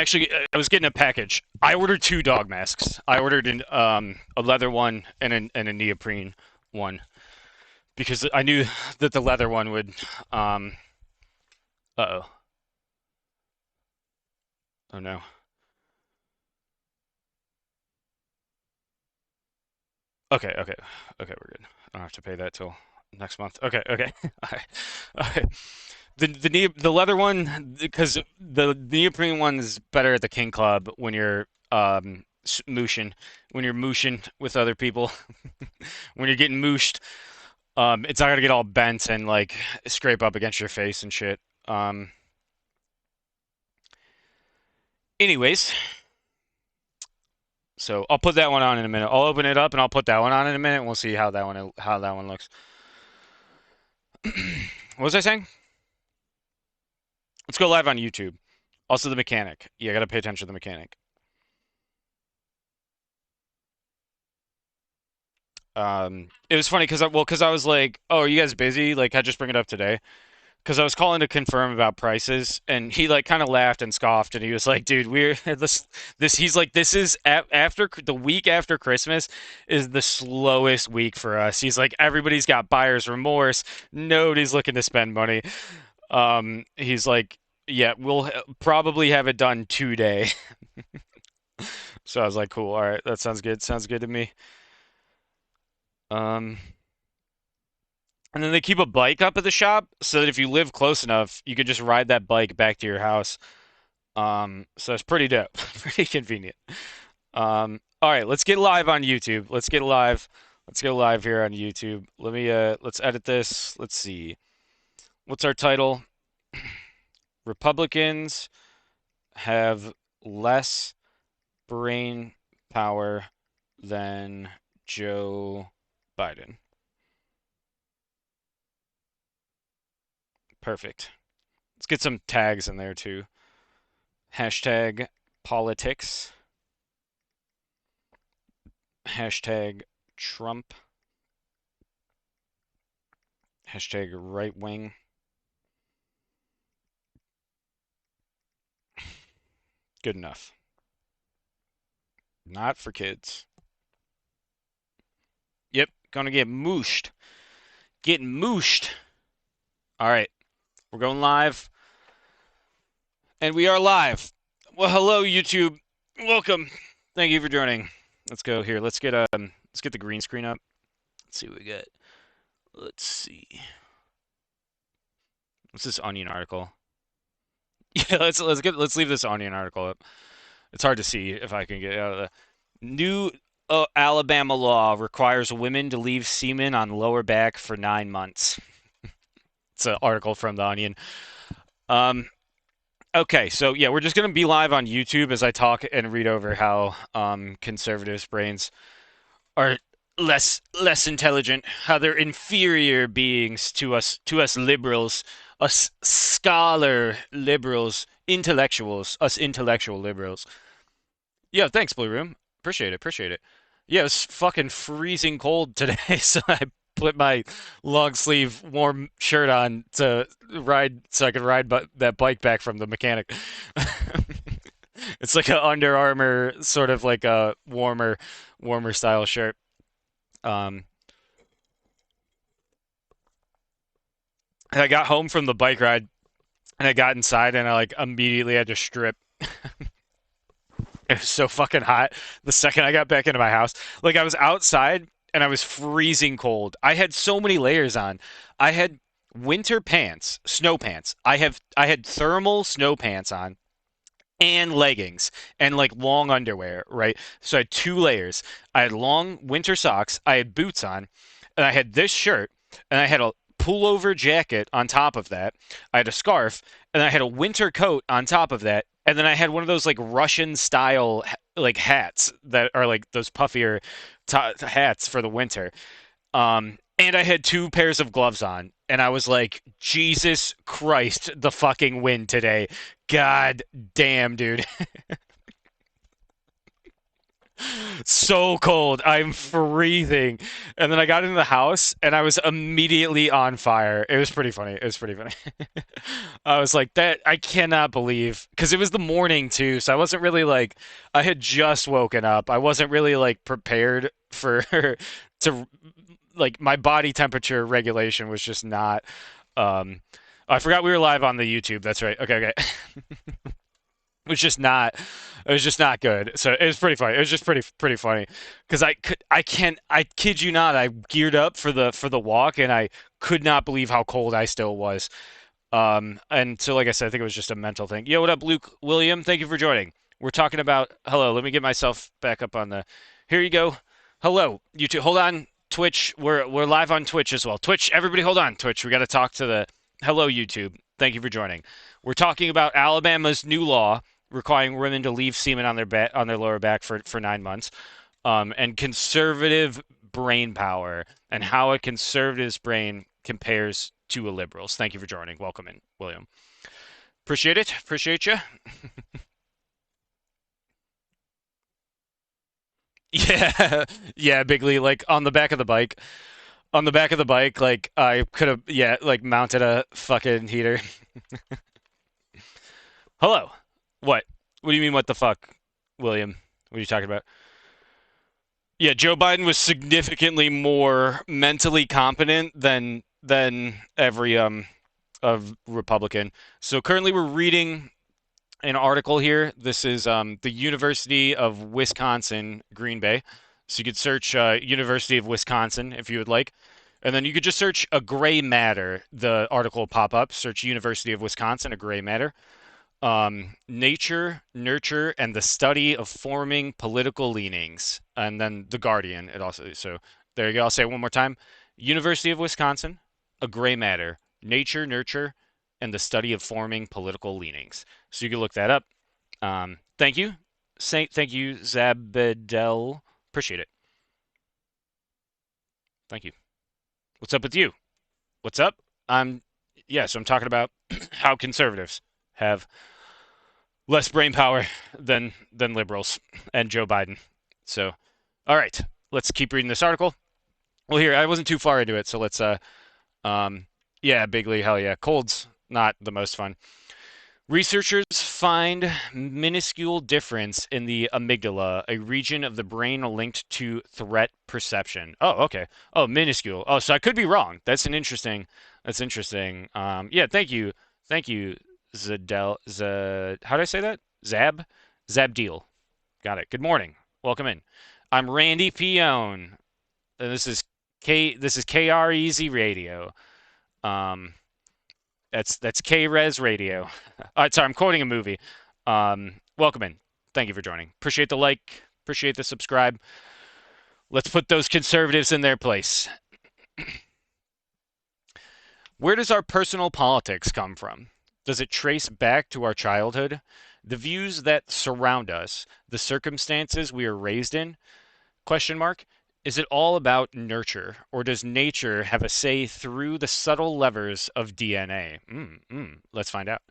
was getting a package. I ordered two dog masks. I ordered a leather one and a neoprene one because I knew that the leather one would. Uh-oh. Oh no. Okay, we're good. I don't have to pay that till next month. Okay. All right, all right. The leather one because the neoprene one is better at the King Club when you're mooshing with other people when you're getting mooshed. It's not gonna get all bent and like scrape up against your face and shit. Anyways, So I'll put that one on in a minute. I'll open it up and I'll put that one on in a minute, and we'll see how that one looks. What was I saying? Let's go live on YouTube. Also the mechanic. Yeah, I gotta pay attention to the mechanic. It was funny because I was like, "Oh, are you guys busy? Like, I just bring it up today." Because I was calling to confirm about prices, and he like kind of laughed and scoffed, and he was like, "Dude, we're this." He's like, "This is after the week after Christmas is the slowest week for us." He's like, "Everybody's got buyer's remorse. Nobody's looking to spend money." He's like, "Yeah, we'll probably have it done today." So I was like, "Cool, all right, that sounds good. Sounds good to me." Um. And then they keep a bike up at the shop so that if you live close enough, you could just ride that bike back to your house. So it's pretty dope, pretty convenient. All right, let's get live on YouTube. Let's get live. Let's go live here on YouTube. Let's edit this. Let's see. What's our title? Republicans have less brain power than Joe Biden. Perfect. Let's get some tags in there too. Hashtag politics. Hashtag Trump. Hashtag right wing. Good enough. Not for kids. Yep, gonna get mooshed. Getting mooshed. All right, we're going live. And we are live. Well, hello YouTube. Welcome. Thank you for joining. Let's go here. Let's get the green screen up. Let's see what we got. Let's see. What's this Onion article? Yeah, let's leave this Onion article up. It's hard to see if I can get out of the new Alabama law requires women to leave semen on lower back for 9 months. It's an article from the Onion. Okay, so yeah, we're just gonna be live on YouTube as I talk and read over how conservatives' brains are less intelligent, how they're inferior beings to us liberals, us scholar liberals, intellectuals, us intellectual liberals. Yeah, thanks, Blue Room. Appreciate it. Yeah, it's fucking freezing cold today, so I put my long sleeve warm shirt on to ride so I could ride that bike back from the mechanic. It's like a Under Armour sort of like a warmer style shirt. Um, and I got home from the bike ride and I got inside and I like immediately had to strip. It was so fucking hot the second I got back into my house. Like I was outside and I was freezing cold. I had so many layers on. I had winter pants, snow pants. I had thermal snow pants on and leggings and like long underwear, right? So I had 2 layers. I had long winter socks, I had boots on, and I had this shirt, and I had a pullover jacket on top of that. I had a scarf, and I had a winter coat on top of that. And then I had one of those like Russian style like hats that are like those puffier hats for the winter. And I had 2 pairs of gloves on, and I was like, Jesus Christ, the fucking wind today. God damn, dude. So cold. I'm freezing. And then I got into the house and I was immediately on fire. It was pretty funny. I was like, that I cannot believe because it was the morning too, so I wasn't really like I had just woken up. I wasn't really like prepared for to like my body temperature regulation was just not I forgot we were live on the YouTube. That's right. Okay. It was just not good. So it was pretty funny. It was just pretty funny because I kid you not, I geared up for the walk and I could not believe how cold I still was. And so like I said, I think it was just a mental thing. Yo, what up, Luke William? Thank you for joining. We're talking about hello. Let me get myself back up on the. Here you go. Hello, YouTube. Hold on, Twitch. We're live on Twitch as well. Twitch, everybody, hold on. Twitch, we got to talk to the hello YouTube. Thank you for joining. We're talking about Alabama's new law requiring women to leave semen on their lower back for 9 months, and conservative brain power and how a conservative's brain compares to a liberal's. Thank you for joining. Welcome in, William. Appreciate it. Appreciate you. Yeah, yeah, Bigly. Like on the back of the bike, like I could have, yeah, like mounted a fucking heater. Hello. What? What do you mean? What the fuck, William? What are you talking about? Yeah, Joe Biden was significantly more mentally competent than every of Republican. So currently we're reading an article here. This is the University of Wisconsin, Green Bay. So you could search University of Wisconsin if you would like. And then you could just search a gray matter. The article will pop up. Search University of Wisconsin, a gray matter. Nature, nurture, and the study of forming political leanings. And then The Guardian. It also, so there you go. I'll say it one more time. University of Wisconsin, a gray matter. Nature, nurture, and the study of forming political leanings. So you can look that up. Thank you. Thank you, Zabedel. Appreciate it. Thank you. What's up with you? What's up? So I'm talking about how conservatives have less brain power than liberals and Joe Biden. So, all right, let's keep reading this article. Well, here, I wasn't too far into it, so let's yeah, Bigly, hell yeah. Cold's not the most fun. Researchers find minuscule difference in the amygdala, a region of the brain linked to threat perception. Oh, okay. Oh, minuscule. Oh, so I could be wrong. That's interesting. Yeah, thank you. Thank you, how do I say that? Zabdeel. Got it. Good morning. Welcome in. I'm Randy Pione. This is KREZ Radio. That's K-Res Radio. Sorry, I'm quoting a movie. Welcome in. Thank you for joining. Appreciate the like. Appreciate the subscribe. Let's put those conservatives in their place. Where does our personal politics come from? Does it trace back to our childhood? The views that surround us, the circumstances we are raised in? Question mark. Is it all about nurture, or does nature have a say through the subtle levers of DNA? Let's find out.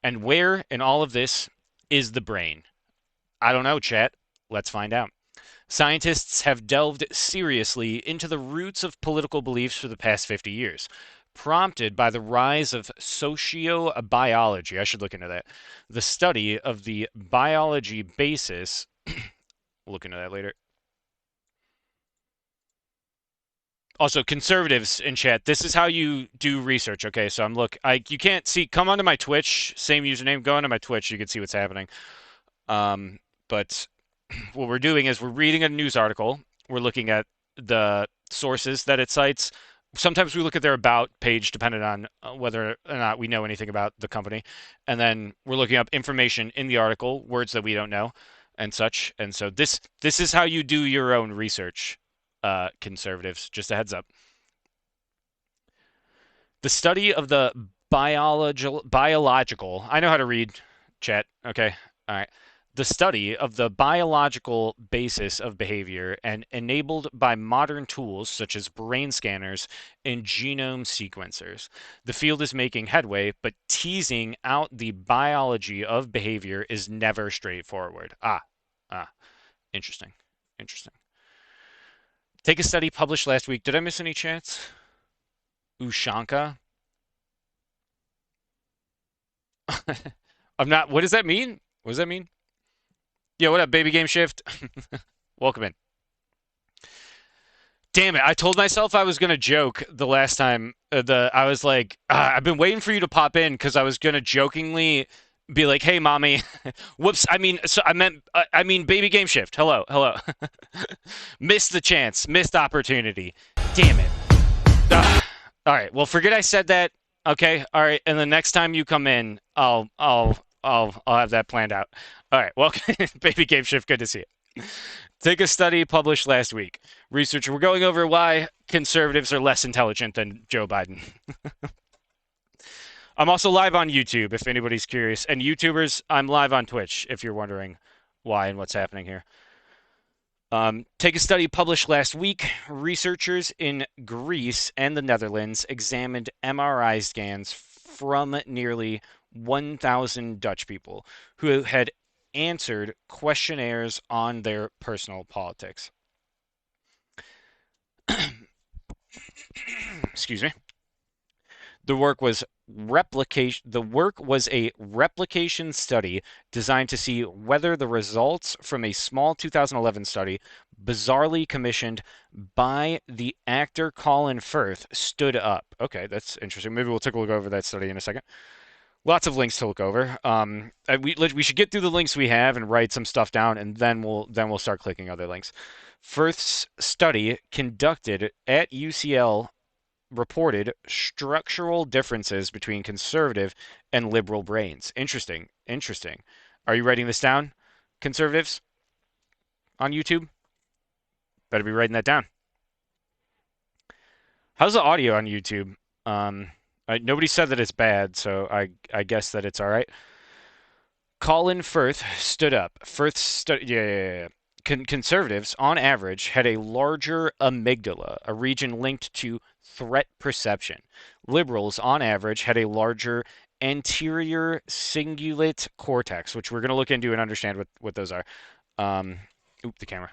And where in all of this is the brain? I don't know, chat. Let's find out. Scientists have delved seriously into the roots of political beliefs for the past 50 years, prompted by the rise of sociobiology. I should look into that. The study of the biology basis. We'll look into that later. Also, conservatives in chat, this is how you do research, okay? So you can't see, come onto my Twitch, same username, go onto my Twitch, you can see what's happening. But what we're doing is we're reading a news article, we're looking at the sources that it cites. Sometimes we look at their about page, depending on whether or not we know anything about the company. And then we're looking up information in the article, words that we don't know, and such. And so this is how you do your own research. Conservatives, just a heads up. The study of the biological, I know how to read, chat, okay, all right. The study of the biological basis of behavior and enabled by modern tools such as brain scanners and genome sequencers. The field is making headway, but teasing out the biology of behavior is never straightforward. Interesting. Take a study published last week. Did I miss any chats? Ushanka? I'm not. What does that mean? What does that mean? Yo, what up, Baby Game Shift? Welcome in. Damn it. I told myself I was going to joke the last time. I was like, I've been waiting for you to pop in because I was going to jokingly be like, hey, mommy. Whoops. I mean, Baby Game Shift. Hello. Missed the chance. Missed opportunity. Damn it. All right. Well, forget I said that. Okay. All right. And the next time you come in, I'll have that planned out. All right. Well, Baby Game Shift. Good to see you. Take a study published last week. Researcher, we're going over why conservatives are less intelligent than Joe Biden. I'm also live on YouTube if anybody's curious. And YouTubers, I'm live on Twitch if you're wondering why and what's happening here. Take a study published last week. Researchers in Greece and the Netherlands examined MRI scans from nearly 1,000 Dutch people who had answered questionnaires on their personal politics. Excuse me. The work was a replication study designed to see whether the results from a small 2011 study, bizarrely commissioned by the actor Colin Firth, stood up. Okay, that's interesting. Maybe we'll take a look over that study in a second. Lots of links to look over. We should get through the links we have and write some stuff down, and then we'll start clicking other links. Firth's study, conducted at UCL, reported structural differences between conservative and liberal brains. Interesting. Are you writing this down, conservatives on YouTube? Better be writing that down. How's the audio on YouTube? Nobody said that it's bad, so I guess that it's all right. Colin Firth stood up. Firth stood. Yeah. Conservatives, on average, had a larger amygdala, a region linked to threat perception. Liberals, on average, had a larger anterior cingulate cortex, which we're going to look into and understand what those are. The camera.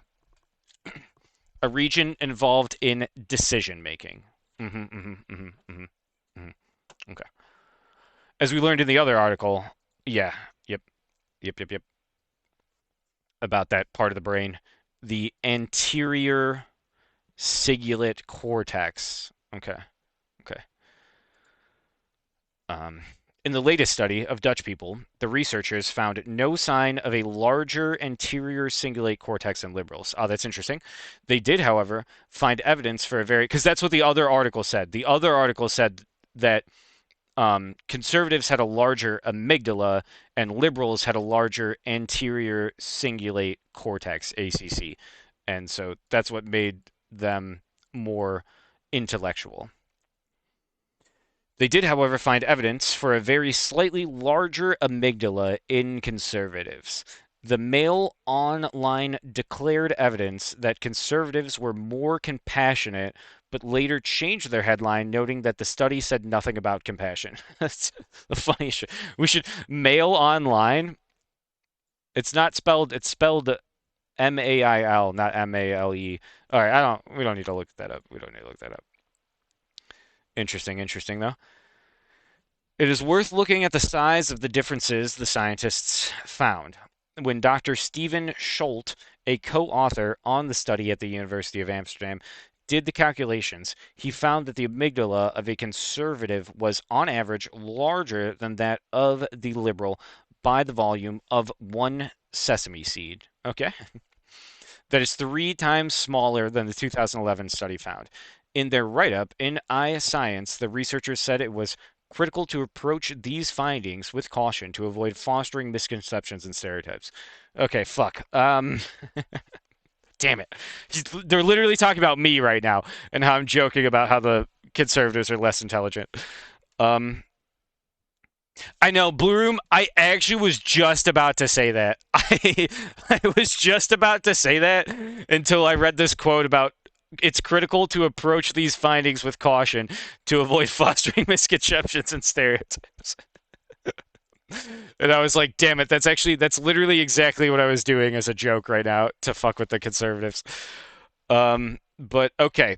A region involved in decision making. Okay. As we learned in the other article, yeah, yep. About that part of the brain, the anterior cingulate cortex. Okay. In the latest study of Dutch people, the researchers found no sign of a larger anterior cingulate cortex in liberals. Oh, that's interesting. They did, however, find evidence for because that's what the other article said. The other article said that conservatives had a larger amygdala and liberals had a larger anterior cingulate cortex, ACC. And so that's what made them more intellectual. They did, however, find evidence for a very slightly larger amygdala in conservatives. The Mail Online declared evidence that conservatives were more compassionate, but later changed their headline, noting that the study said nothing about compassion. That's the funny shit. We should Mail Online. It's spelled MAIL, not MALE. All right, we don't need to look that up. Interesting though. It is worth looking at the size of the differences the scientists found. When Dr. Steven Scholt, a co-author on the study at the University of Amsterdam, did the calculations, he found that the amygdala of a conservative was on average larger than that of the liberal by the volume of one sesame seed. Okay? That is 3 times smaller than the 2011 study found. In their write-up in iScience, the researchers said it was critical to approach these findings with caution to avoid fostering misconceptions and stereotypes. Okay, fuck. Damn it. They're literally talking about me right now and how I'm joking about how the conservatives are less intelligent. I know, Blue Room, I actually was just about to say that. I was just about to say that until I read this quote about it's critical to approach these findings with caution to avoid fostering misconceptions and stereotypes. And I was like, damn it, that's literally exactly what I was doing as a joke right now to fuck with the conservatives. But okay.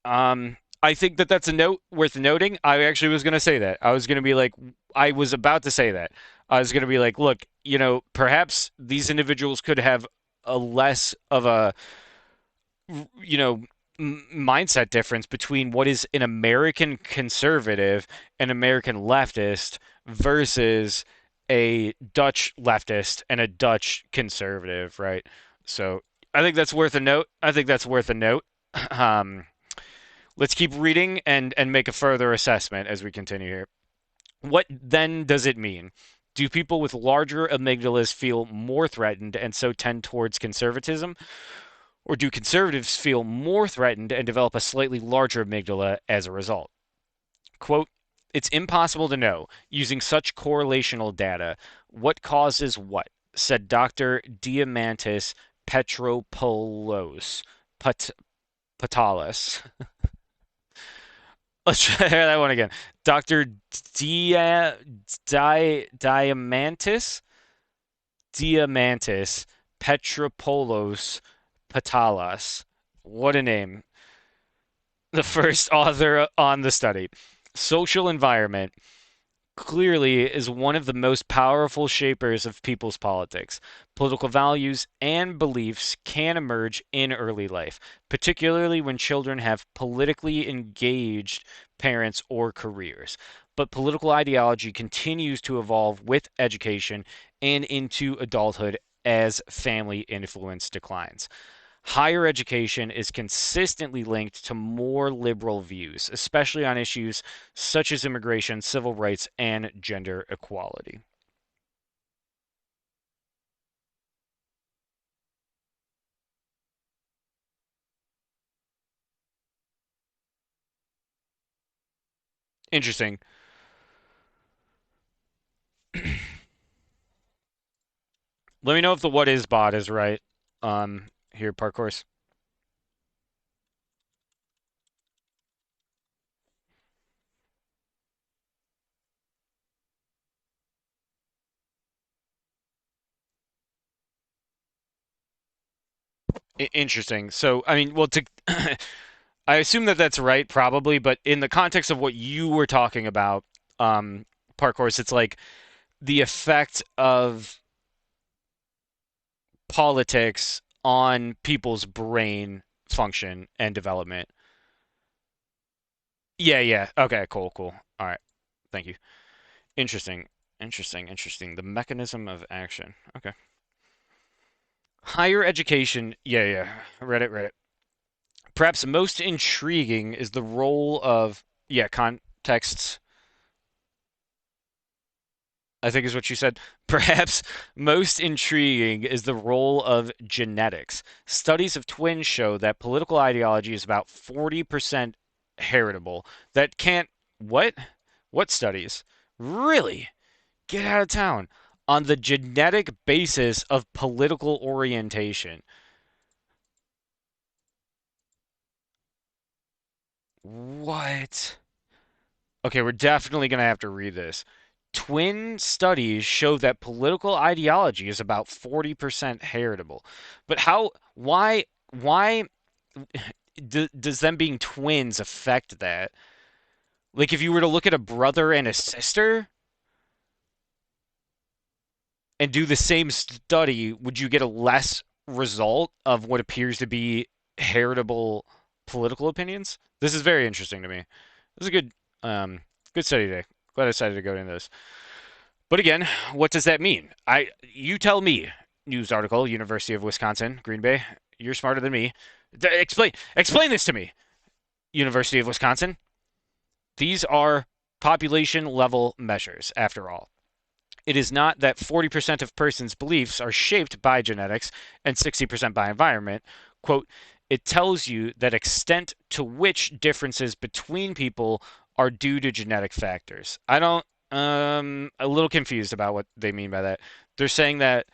I think that's a note worth noting. I actually was going to say that. I was about to say that. I was going to be like, look, perhaps these individuals could have a less of a, mindset difference between what is an American conservative and American leftist versus a Dutch leftist and a Dutch conservative, right? So I think that's worth a note. Let's keep reading and make a further assessment as we continue here. What then does it mean? Do people with larger amygdalas feel more threatened and so tend towards conservatism? Or do conservatives feel more threatened and develop a slightly larger amygdala as a result? Quote, It's impossible to know using such correlational data what causes what, said Dr. Diamantis Petropoulos Patalis. Let's try that one again. Dr. Diamantis Petropoulos Patalas. What a name. The first author on the study. Social environment clearly is one of the most powerful shapers of people's politics. Political values and beliefs can emerge in early life, particularly when children have politically engaged parents or careers. But political ideology continues to evolve with education and into adulthood as family influence declines. Higher education is consistently linked to more liberal views, especially on issues such as immigration, civil rights, and gender equality. Interesting. Let me know if the what is bot is right. Here, Parkour's. Interesting. So, I mean, well, to I assume that that's right, probably, but in the context of what you were talking about, um, Parkour's, it's like the effect of politics on people's brain function and development. Yeah, yeah. Okay, cool, cool. All right. Thank you. Interesting. Interesting, interesting. The mechanism of action. Okay. Higher education. Yeah, yeah. Read it, read it. Perhaps most intriguing is the role of, yeah, contexts, I think is what you said. Perhaps most intriguing is the role of genetics. Studies of twins show that political ideology is about 40% heritable. That can't. What? What studies? Really? Get out of town. On the genetic basis of political orientation. What? Okay, we're definitely going to have to read this. Twin studies show that political ideology is about 40% heritable. But why does them being twins affect that? Like if you were to look at a brother and a sister and do the same study, would you get a less result of what appears to be heritable political opinions? This is very interesting to me. This is a good study today. Glad I decided to go into this. But again, what does that mean? You tell me. News article, University of Wisconsin, Green Bay. You're smarter than me. Explain this to me. University of Wisconsin. These are population level measures, after all. It is not that 40% of persons' beliefs are shaped by genetics and 60% by environment. Quote, it tells you that extent to which differences between people are due to genetic factors. I don't, a little confused about what they mean by that. They're saying that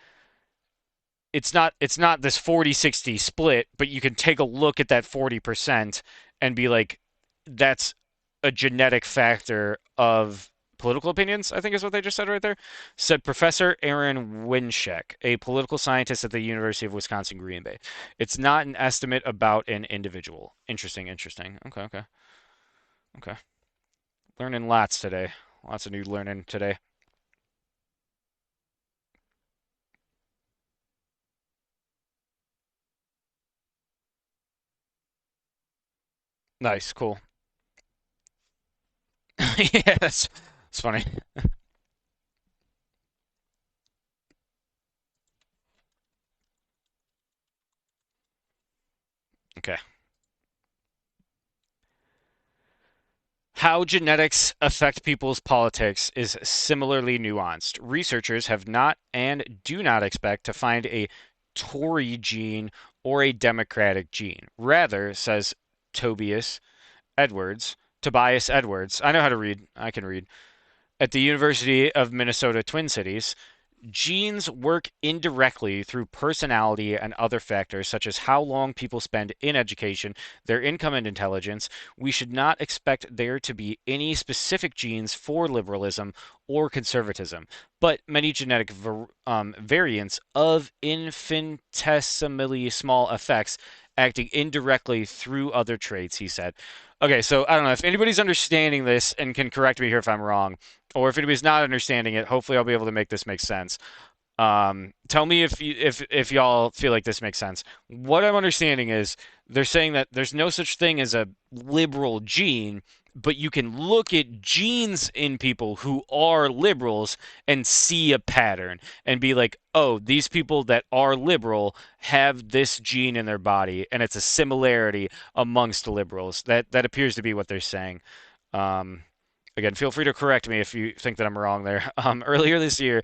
it's not this 40-60 split, but you can take a look at that 40% and be like, that's a genetic factor of political opinions, I think is what they just said right there, said Professor Aaron Winshek, a political scientist at the University of Wisconsin Green Bay. It's not an estimate about an individual. Interesting, interesting. Okay, okay, okay. Learning lots today. Lots of new learning today. Nice, cool. Yeah, that's funny. Okay. How genetics affect people's politics is similarly nuanced. Researchers have not and do not expect to find a Tory gene or a Democratic gene. Rather, says Tobias Edwards, Tobias Edwards. I know how to read. I can read. At the University of Minnesota Twin Cities, genes work indirectly through personality and other factors, such as how long people spend in education, their income, and intelligence. We should not expect there to be any specific genes for liberalism or conservatism, but many genetic variants of infinitesimally small effects acting indirectly through other traits, he said. Okay, so I don't know if anybody's understanding this and can correct me here if I'm wrong, or if anybody's not understanding it. Hopefully, I'll be able to make this make sense. Tell me if y'all feel like this makes sense. What I'm understanding is they're saying that there's no such thing as a liberal gene, but you can look at genes in people who are liberals and see a pattern and be like, oh, these people that are liberal have this gene in their body, and it's a similarity amongst liberals. That appears to be what they're saying. Um, Again, feel free to correct me if you think that I'm wrong there. Earlier this year,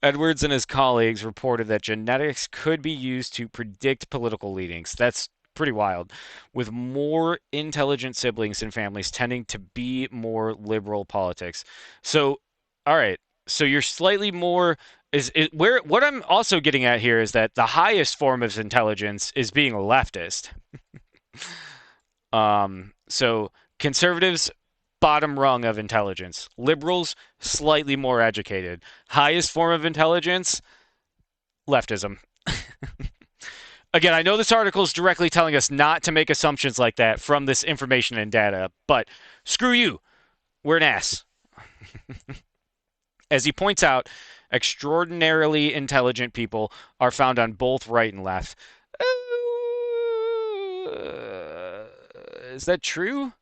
Edwards and his colleagues reported that genetics could be used to predict political leanings. That's pretty wild. With more intelligent siblings in families tending to be more liberal politics. So, all right. So you're slightly more is where what I'm also getting at here is that the highest form of intelligence is being a leftist. So conservatives, bottom rung of intelligence. Liberals, slightly more educated. Highest form of intelligence, leftism. Again, I know this article is directly telling us not to make assumptions like that from this information and data, but screw you. We're an ass. As he points out, extraordinarily intelligent people are found on both right and left. Is that true?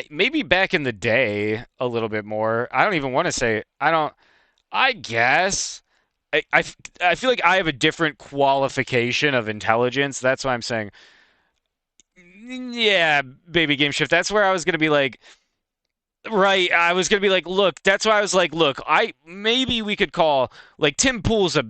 Maybe back in the day a little bit more. I don't even want to say I don't. I guess I feel like I have a different qualification of intelligence. That's why I'm saying, yeah, baby game shift. That's where I was gonna be like, right. I was gonna be like, look. That's why I was like, look. I maybe we could call like Tim Pool's a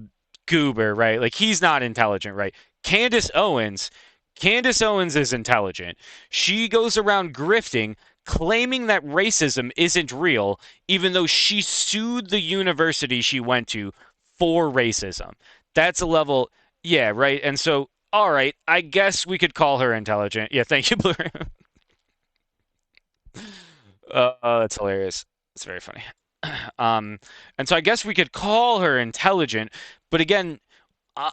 goober, right? Like he's not intelligent, right? Candace Owens. Candace Owens is intelligent. She goes around grifting, claiming that racism isn't real, even though she sued the university she went to for racism. That's a level, yeah, right. And so, all right, I guess we could call her intelligent. Yeah, thank you, Blue. That's hilarious. It's very funny. Um, and so I guess we could call her intelligent, but again, uh,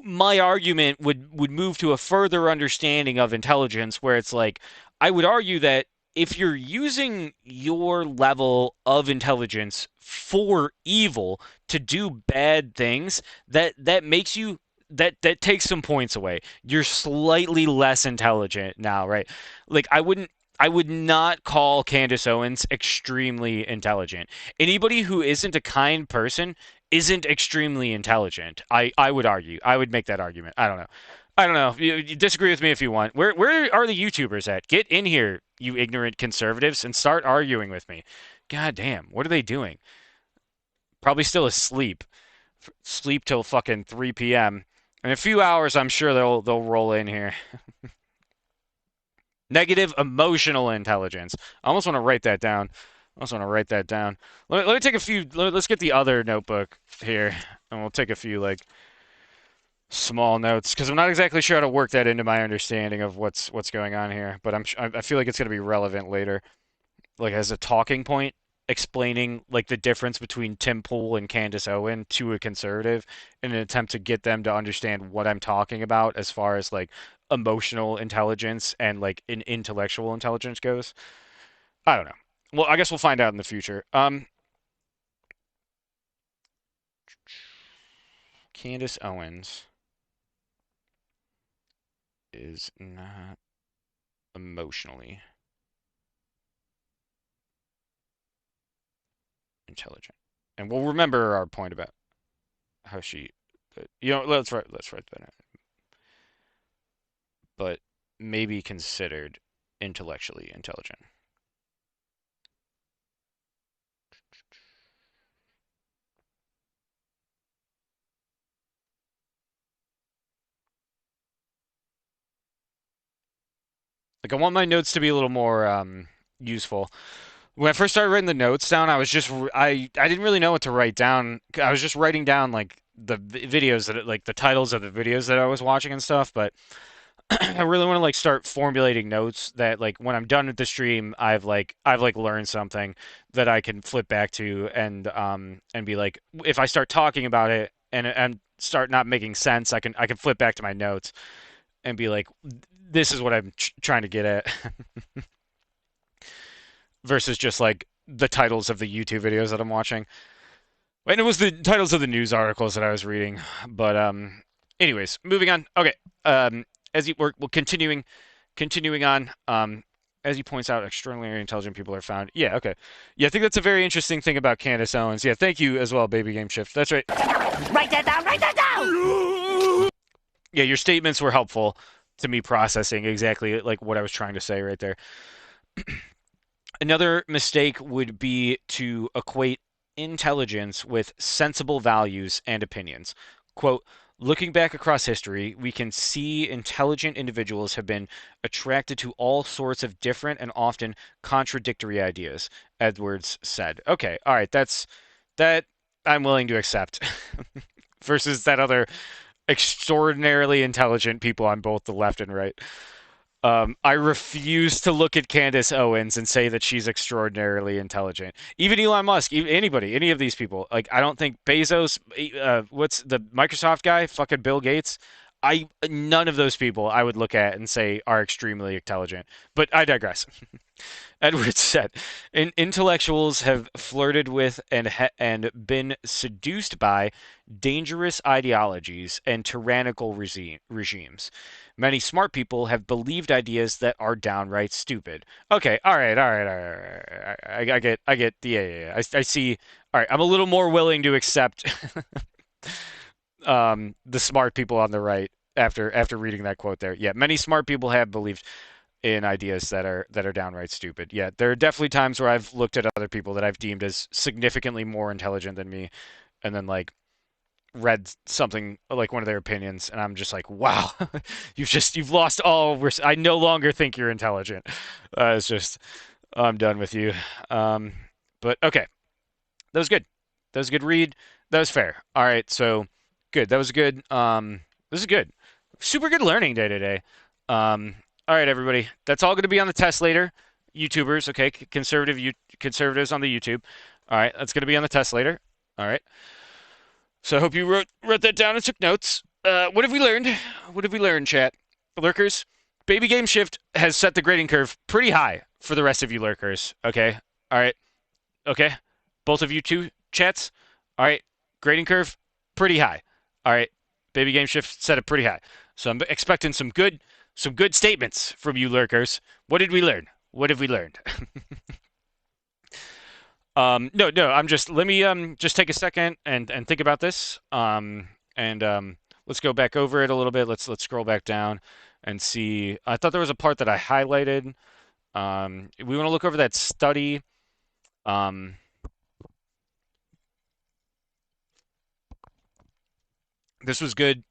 my argument would move to a further understanding of intelligence where it's like I would argue that if you're using your level of intelligence for evil to do bad things, that makes you that takes some points away. You're slightly less intelligent now, right? Like I would not call Candace Owens extremely intelligent. Anybody who isn't a kind person isn't extremely intelligent. I would argue. I would make that argument. I don't know. I don't know. You disagree with me if you want. Where are the YouTubers at? Get in here, you ignorant conservatives, and start arguing with me. God damn, what are they doing? Probably still asleep. Sleep till fucking 3 p.m. In a few hours, I'm sure they'll roll in here. Negative emotional intelligence. I almost want to write that down. I also want to write that down. Let me take a few. Let's get the other notebook here, and we'll take a few like small notes because I'm not exactly sure how to work that into my understanding of what's going on here. But I feel like it's going to be relevant later, like as a talking point, explaining like the difference between Tim Pool and Candace Owen to a conservative in an attempt to get them to understand what I'm talking about as far as like emotional intelligence and like an intellectual intelligence goes. I don't know. Well, I guess we'll find out in the future. Candace Owens is not emotionally intelligent, and we'll remember our point about how she, let's write that, but maybe considered intellectually intelligent. Like I want my notes to be a little more useful. When I first started writing the notes down, I didn't really know what to write down. I was just writing down like the videos that like the titles of the videos that I was watching and stuff, but I really want to like start formulating notes that like when I'm done with the stream, I've learned something that I can flip back to and be like if I start talking about it and start not making sense, I can flip back to my notes and be like this is what I'm trying to get at versus just like the titles of the YouTube videos that I'm watching. And it was the titles of the news articles that I was reading. But anyways, moving on. Okay. As we're continuing on. As he points out, extraordinarily intelligent people are found. Yeah, okay. Yeah, I think that's a very interesting thing about Candace Owens. Yeah, thank you as well, Baby Game Shift. That's right. Write that down, write that down! Yeah, your statements were helpful to me processing exactly like what I was trying to say right there. Another mistake would be to equate intelligence with sensible values and opinions. Quote, looking back across history, we can see intelligent individuals have been attracted to all sorts of different and often contradictory ideas, Edwards said. Okay, all right, that I'm willing to accept. Versus that other extraordinarily intelligent people on both the left and right. I refuse to look at Candace Owens and say that she's extraordinarily intelligent. Even Elon Musk, anybody, any of these people. Like, I don't think Bezos, what's the Microsoft guy, fucking Bill Gates. None of those people I would look at and say are extremely intelligent. But I digress. Edwards said, intellectuals have flirted with and been seduced by dangerous ideologies and tyrannical regimes. Many smart people have believed ideas that are downright stupid. Okay, all right. I get. Yeah. I see. All right, I'm a little more willing to accept the smart people on the right after reading that quote there. Yeah, many smart people have believed in ideas that are downright stupid. Yeah, there are definitely times where I've looked at other people that I've deemed as significantly more intelligent than me, and then like read something like one of their opinions, and I'm just like, wow, you've lost all. I no longer think you're intelligent. It's just I'm done with you. But okay, that was good. That was a good read. That was fair. All right, so good. That was good. This is good. Super good learning day today. All right, everybody. That's all going to be on the test later. YouTubers, okay, conservatives on the YouTube. All right, that's going to be on the test later. All right. So I hope you wrote that down and took notes. What have we learned? What have we learned, chat? Lurkers, Baby Game Shift has set the grading curve pretty high for the rest of you lurkers. Okay. All right. Okay. Both of you two chats. All right. Grading curve pretty high. All right. Baby Game Shift set it pretty high. So I'm expecting some good statements from you lurkers. What did we learn? What have we learned? No, I'm just let me just take a second and think about this. Let's go back over it a little bit. Let's scroll back down and see. I thought there was a part that I highlighted. We want to look over that study. This was good.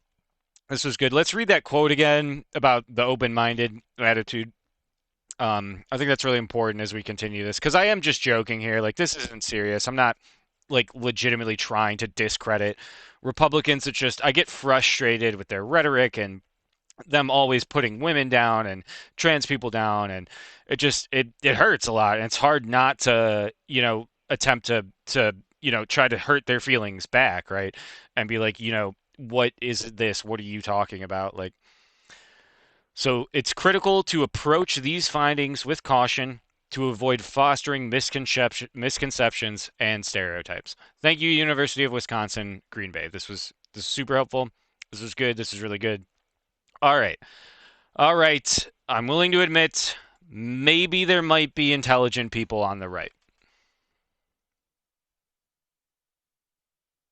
This was good. Let's read that quote again about the open-minded attitude. I think that's really important as we continue this because I am just joking here. Like, this isn't serious. I'm not like legitimately trying to discredit Republicans. It's just I get frustrated with their rhetoric and them always putting women down and trans people down, and it hurts a lot. And it's hard not to attempt to try to hurt their feelings back, right? And be like, what is this? What are you talking about? Like. So it's critical to approach these findings with caution to avoid fostering misconceptions and stereotypes. Thank you, University of Wisconsin, Green Bay. This is super helpful. This was good. This is really good. All right. I'm willing to admit maybe there might be intelligent people on the right.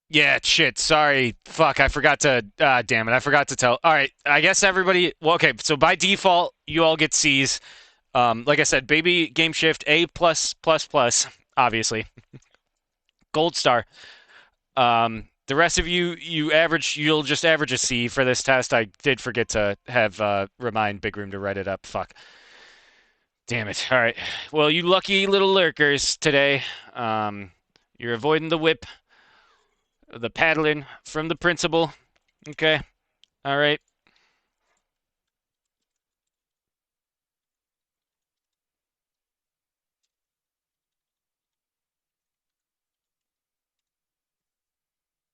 Yeah, shit. Sorry. Fuck. I forgot to. Damn it. I forgot to tell. All right. I guess everybody. Well, okay. So by default, you all get C's. Like I said, Baby Game Shift A+++, obviously. Gold star. The rest of you'll just average a C for this test. I did forget to have remind Big Room to write it up. Fuck. Damn it. All right. Well, you lucky little lurkers today. You're avoiding the whip, the paddling from the principal. Okay. All right.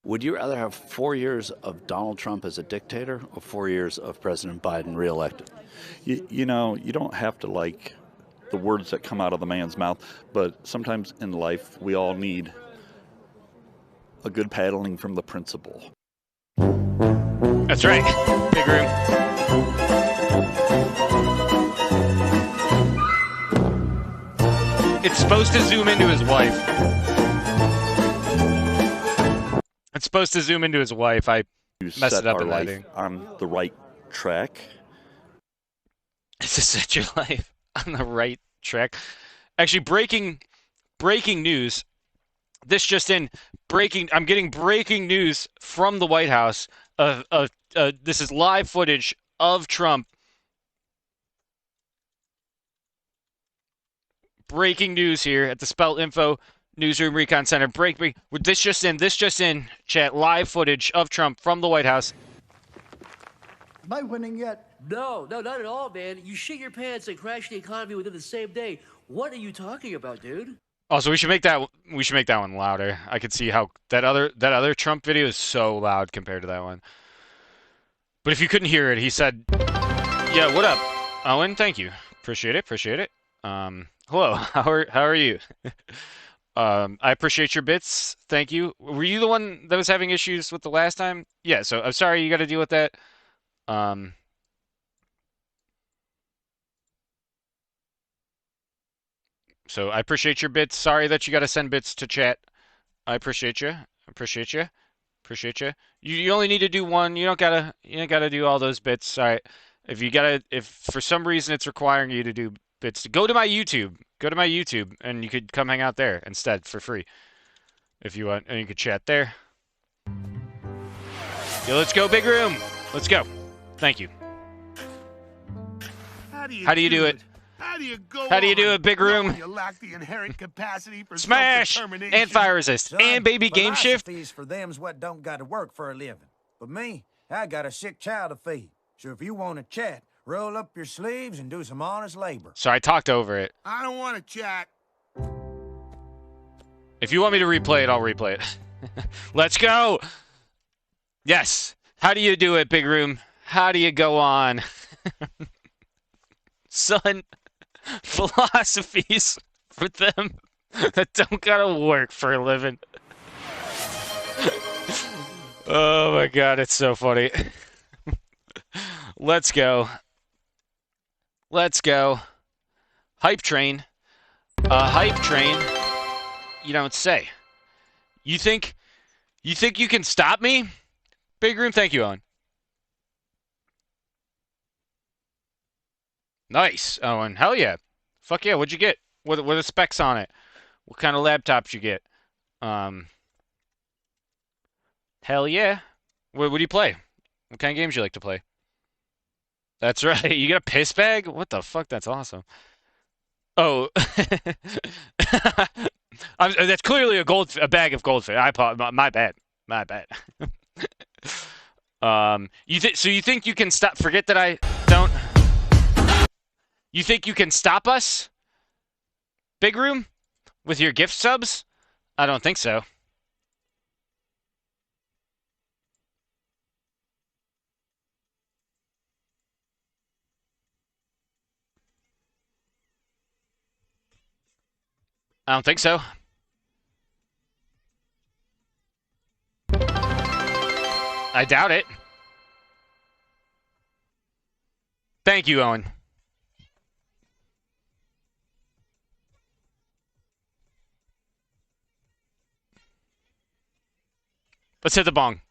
Would you rather have 4 years of Donald Trump as a dictator or 4 years of President Biden reelected? You know, you don't have to like the words that come out of the man's mouth, but sometimes in life we all need a good paddling from the principal. That's right. Big room. It's supposed to zoom into his wife. It's supposed to zoom into his wife. I messed it up in editing. On the right track. It's to set your life on the right track. Actually, breaking news. This just in, I'm getting breaking news from the White House. This is live footage of Trump. Breaking news here at the Spelt Info Newsroom Recon Center. This just in, chat, live footage of Trump from the White House. Am I winning yet? No, not at all, man. You shit your pants and crash the economy within the same day. What are you talking about, dude? Also, we should make that one louder. I could see how that other Trump video is so loud compared to that one. But if you couldn't hear it, he said, "Yeah, what up, Owen? Thank you, appreciate it. Hello, how are you? I appreciate your bits. Thank you. Were you the one that was having issues with the last time? Yeah. So I'm sorry you got to deal with that. So I appreciate your bits. Sorry that you got to send bits to chat. I appreciate you. Appreciate you. You only need to do one. You don't gotta do all those bits. All right. If for some reason it's requiring you to do bits, go to my YouTube. Go to my YouTube, and you could come hang out there instead for free, if you want, and you could chat there. Yo, let's go, big room. Let's go. Thank you. How do you do it? How do you do it, big room? You lack the inherent capacity for Smash and fire resist and baby game shift. Philosophies for them's what don't got to work for a living. But me, I got a sick child to feed. So if you want to chat, roll up your sleeves and do some honest labor. So I talked over it. I don't want to chat. If you want me to replay it, I'll replay it. Let's go. Yes. How do you do it, big room? How do you go on? Son, philosophies for them that don't gotta work for a living. Oh my god, it's so funny. Let's go. Let's go. Hype train. Hype train. You don't say. You think you can stop me? Big room, thank you, Owen. Nice, Owen. Hell yeah. Fuck yeah, what'd you get? What are the specs on it? What kind of laptops you get? Hell yeah. What do you play? What kind of games you like to play? That's right. You get a piss bag? What the fuck? That's awesome. Oh. That's clearly a bag of goldfish. My bad. My bad. So you think you can stop? Forget that I don't. You think you can stop us, big room, with your gift subs? I don't think so. I don't think so. I doubt it. Thank you, Owen. Let's hit the bong.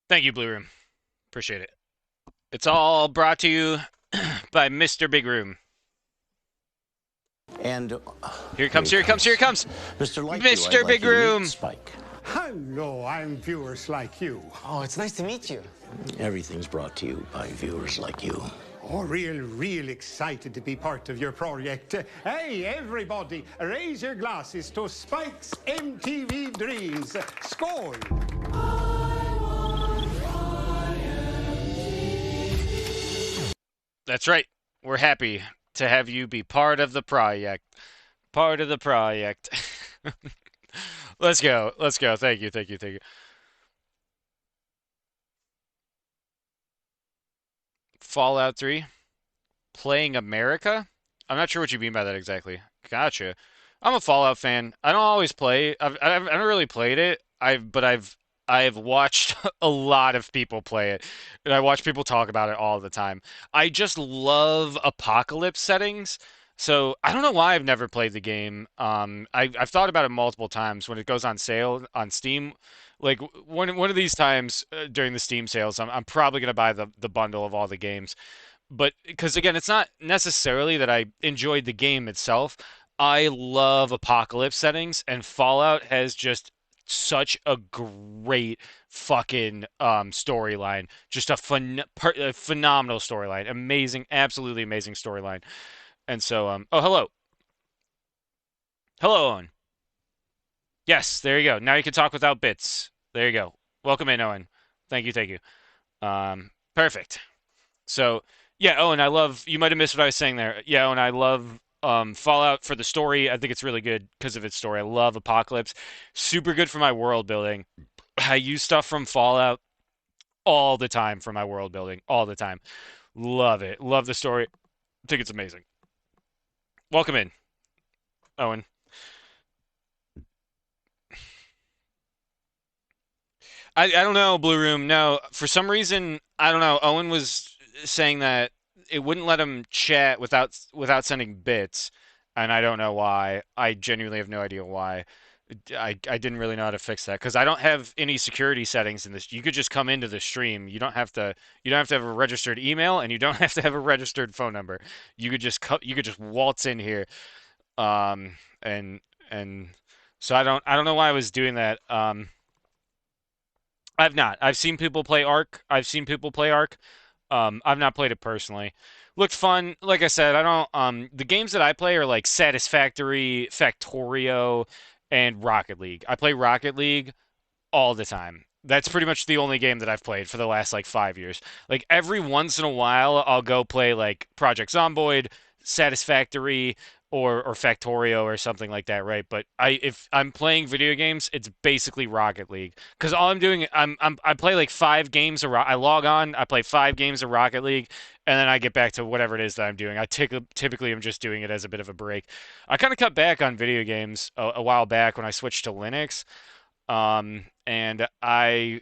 Thank you, Blue Room. Appreciate it. It's all brought to you by Mr. Big Room. And here it comes, here it comes, here it comes. Mr. Big Room. Spike. Hello, I'm viewers like you. Oh, it's nice to meet you. Everything's brought to you by viewers like you. Oh, real excited to be part of your project. Hey, everybody, raise your glasses to Spike's MTV Dreams. Skål! That's right. We're happy to have you be part of the project. Part of the project. Let's go. Let's go. Thank you. Thank you. Thank you. Fallout 3. Playing America? I'm not sure what you mean by that exactly. Gotcha. I'm a Fallout fan. I don't always play. I've never really played it. I've watched a lot of people play it, and I watch people talk about it all the time. I just love apocalypse settings. So I don't know why I've never played the game. I've thought about it multiple times when it goes on sale on Steam. Like one of these times during the Steam sales, I'm probably gonna buy the bundle of all the games. But because again, it's not necessarily that I enjoyed the game itself. I love apocalypse settings, and Fallout has just such a great fucking storyline. Just a phenomenal storyline. Amazing, absolutely amazing storyline. And so, oh, hello. Hello, Owen. Yes, there you go. Now you can talk without bits. There you go. Welcome in, Owen. Thank you, thank you. Perfect. So, yeah, Owen, I love, you might have missed what I was saying there. Yeah, Owen, I love Fallout for the story. I think it's really good because of its story. I love Apocalypse. Super good for my world building. I use stuff from Fallout all the time for my world building, all the time. Love it. Love the story. I think it's amazing. Welcome in, Owen. I don't know, Blue Room. No, for some reason, I don't know. Owen was saying that it wouldn't let him chat without sending bits, and I don't know why. I genuinely have no idea why. I didn't really know how to fix that because I don't have any security settings in this. You could just come into the stream. You don't have to have a registered email, and you don't have to have a registered phone number. You could just waltz in here. And so I don't know why I was doing that. I've not. I've seen people play Ark. I've seen people play Ark. I've not played it personally. Looked fun. Like I said, I don't. The games that I play are like Satisfactory, Factorio, and Rocket League. I play Rocket League all the time. That's pretty much the only game that I've played for the last like 5 years. Like every once in a while, I'll go play like Project Zomboid, Satisfactory, or Factorio or something like that, right? But if I'm playing video games, it's basically Rocket League because all I'm doing, I play like 5 games of I log on, I play 5 games of Rocket League, and then I get back to whatever it is that I'm doing. Typically am just doing it as a bit of a break. I kind of cut back on video games a while back when I switched to Linux. And I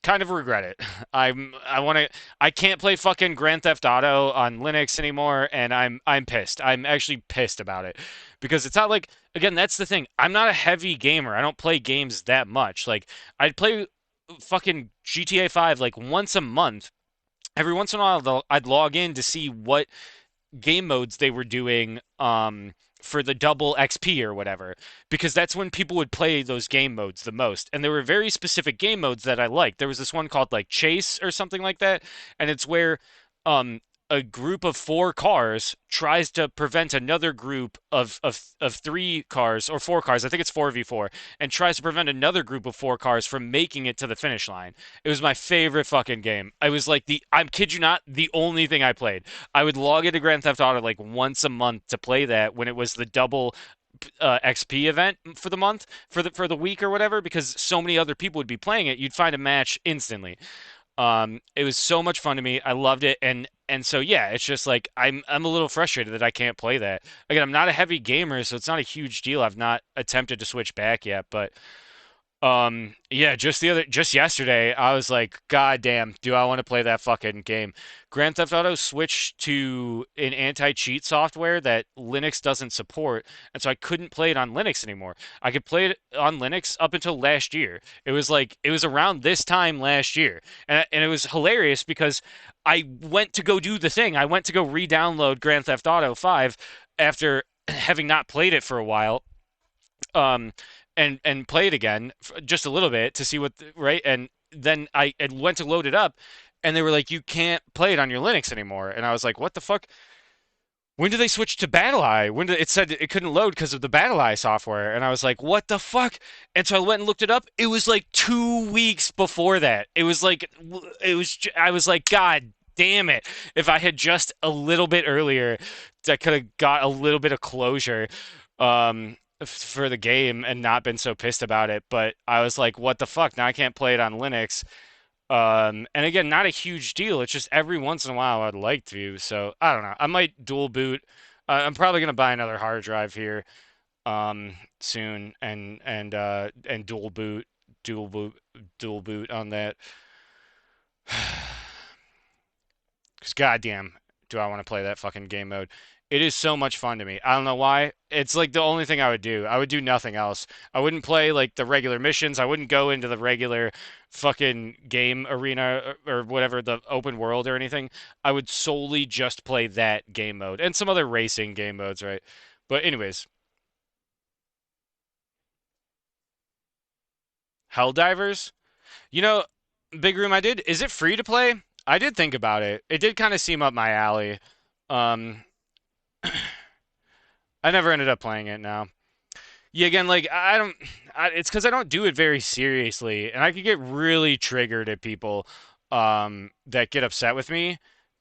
kind of regret it. I can't play fucking Grand Theft Auto on Linux anymore, and I'm pissed. I'm actually pissed about it because it's not like, again, that's the thing. I'm not a heavy gamer. I don't play games that much. Like I'd play fucking GTA 5 like once a month. Every once in a while, I'd log in to see what game modes they were doing for the double XP or whatever, because that's when people would play those game modes the most. And there were very specific game modes that I liked. There was this one called like Chase or something like that, and it's where um a group of 4 cars tries to prevent another group of 3 cars or 4 cars, I think it's 4v4, and tries to prevent another group of 4 cars from making it to the finish line. It was my favorite fucking game. I was like I'm kid you not, the only thing I played. I would log into Grand Theft Auto like once a month to play that when it was the double XP event for the month, for the week or whatever, because so many other people would be playing it. You'd find a match instantly. It was so much fun to me. I loved it, and so yeah, it's just like I'm a little frustrated that I can't play that. Again, I'm not a heavy gamer, so it's not a huge deal. I've not attempted to switch back yet, but Yeah, just yesterday, I was like, God damn, do I want to play that fucking game? Grand Theft Auto switched to an anti-cheat software that Linux doesn't support, and so I couldn't play it on Linux anymore. I could play it on Linux up until last year. It was around this time last year, and it was hilarious because I went to go do the thing. I went to go re-download Grand Theft Auto 5 after having not played it for a while. Um, and play it again just a little bit to see right, and then I went to load it up, and they were like, you can't play it on your Linux anymore, and I was like, what the fuck? When did they switch to BattlEye? It said it couldn't load because of the BattlEye software, and I was like, what the fuck? And so I went and looked it up. It was like 2 weeks before that. I was like, God damn it! If I had just a little bit earlier, I could have got a little bit of closure. For the game and not been so pissed about it, but I was like, what the fuck? Now I can't play it on Linux. And again, not a huge deal. It's just every once in a while I'd like to. So I don't know. I might dual boot. I'm probably gonna buy another hard drive here soon and dual boot, dual boot on that. Because goddamn, do I want to play that fucking game mode? It is so much fun to me. I don't know why. It's like the only thing I would do. I would do nothing else. I wouldn't play like the regular missions. I wouldn't go into the regular fucking game arena or whatever, the open world or anything. I would solely just play that game mode and some other racing game modes, right? But anyways, Helldivers. You know, Big Room, I did. Is it free to play? I did think about it. It did kind of seem up my alley. Um, I never ended up playing it now. Yeah, again, like it's because I don't do it very seriously, and I could get really triggered at people that get upset with me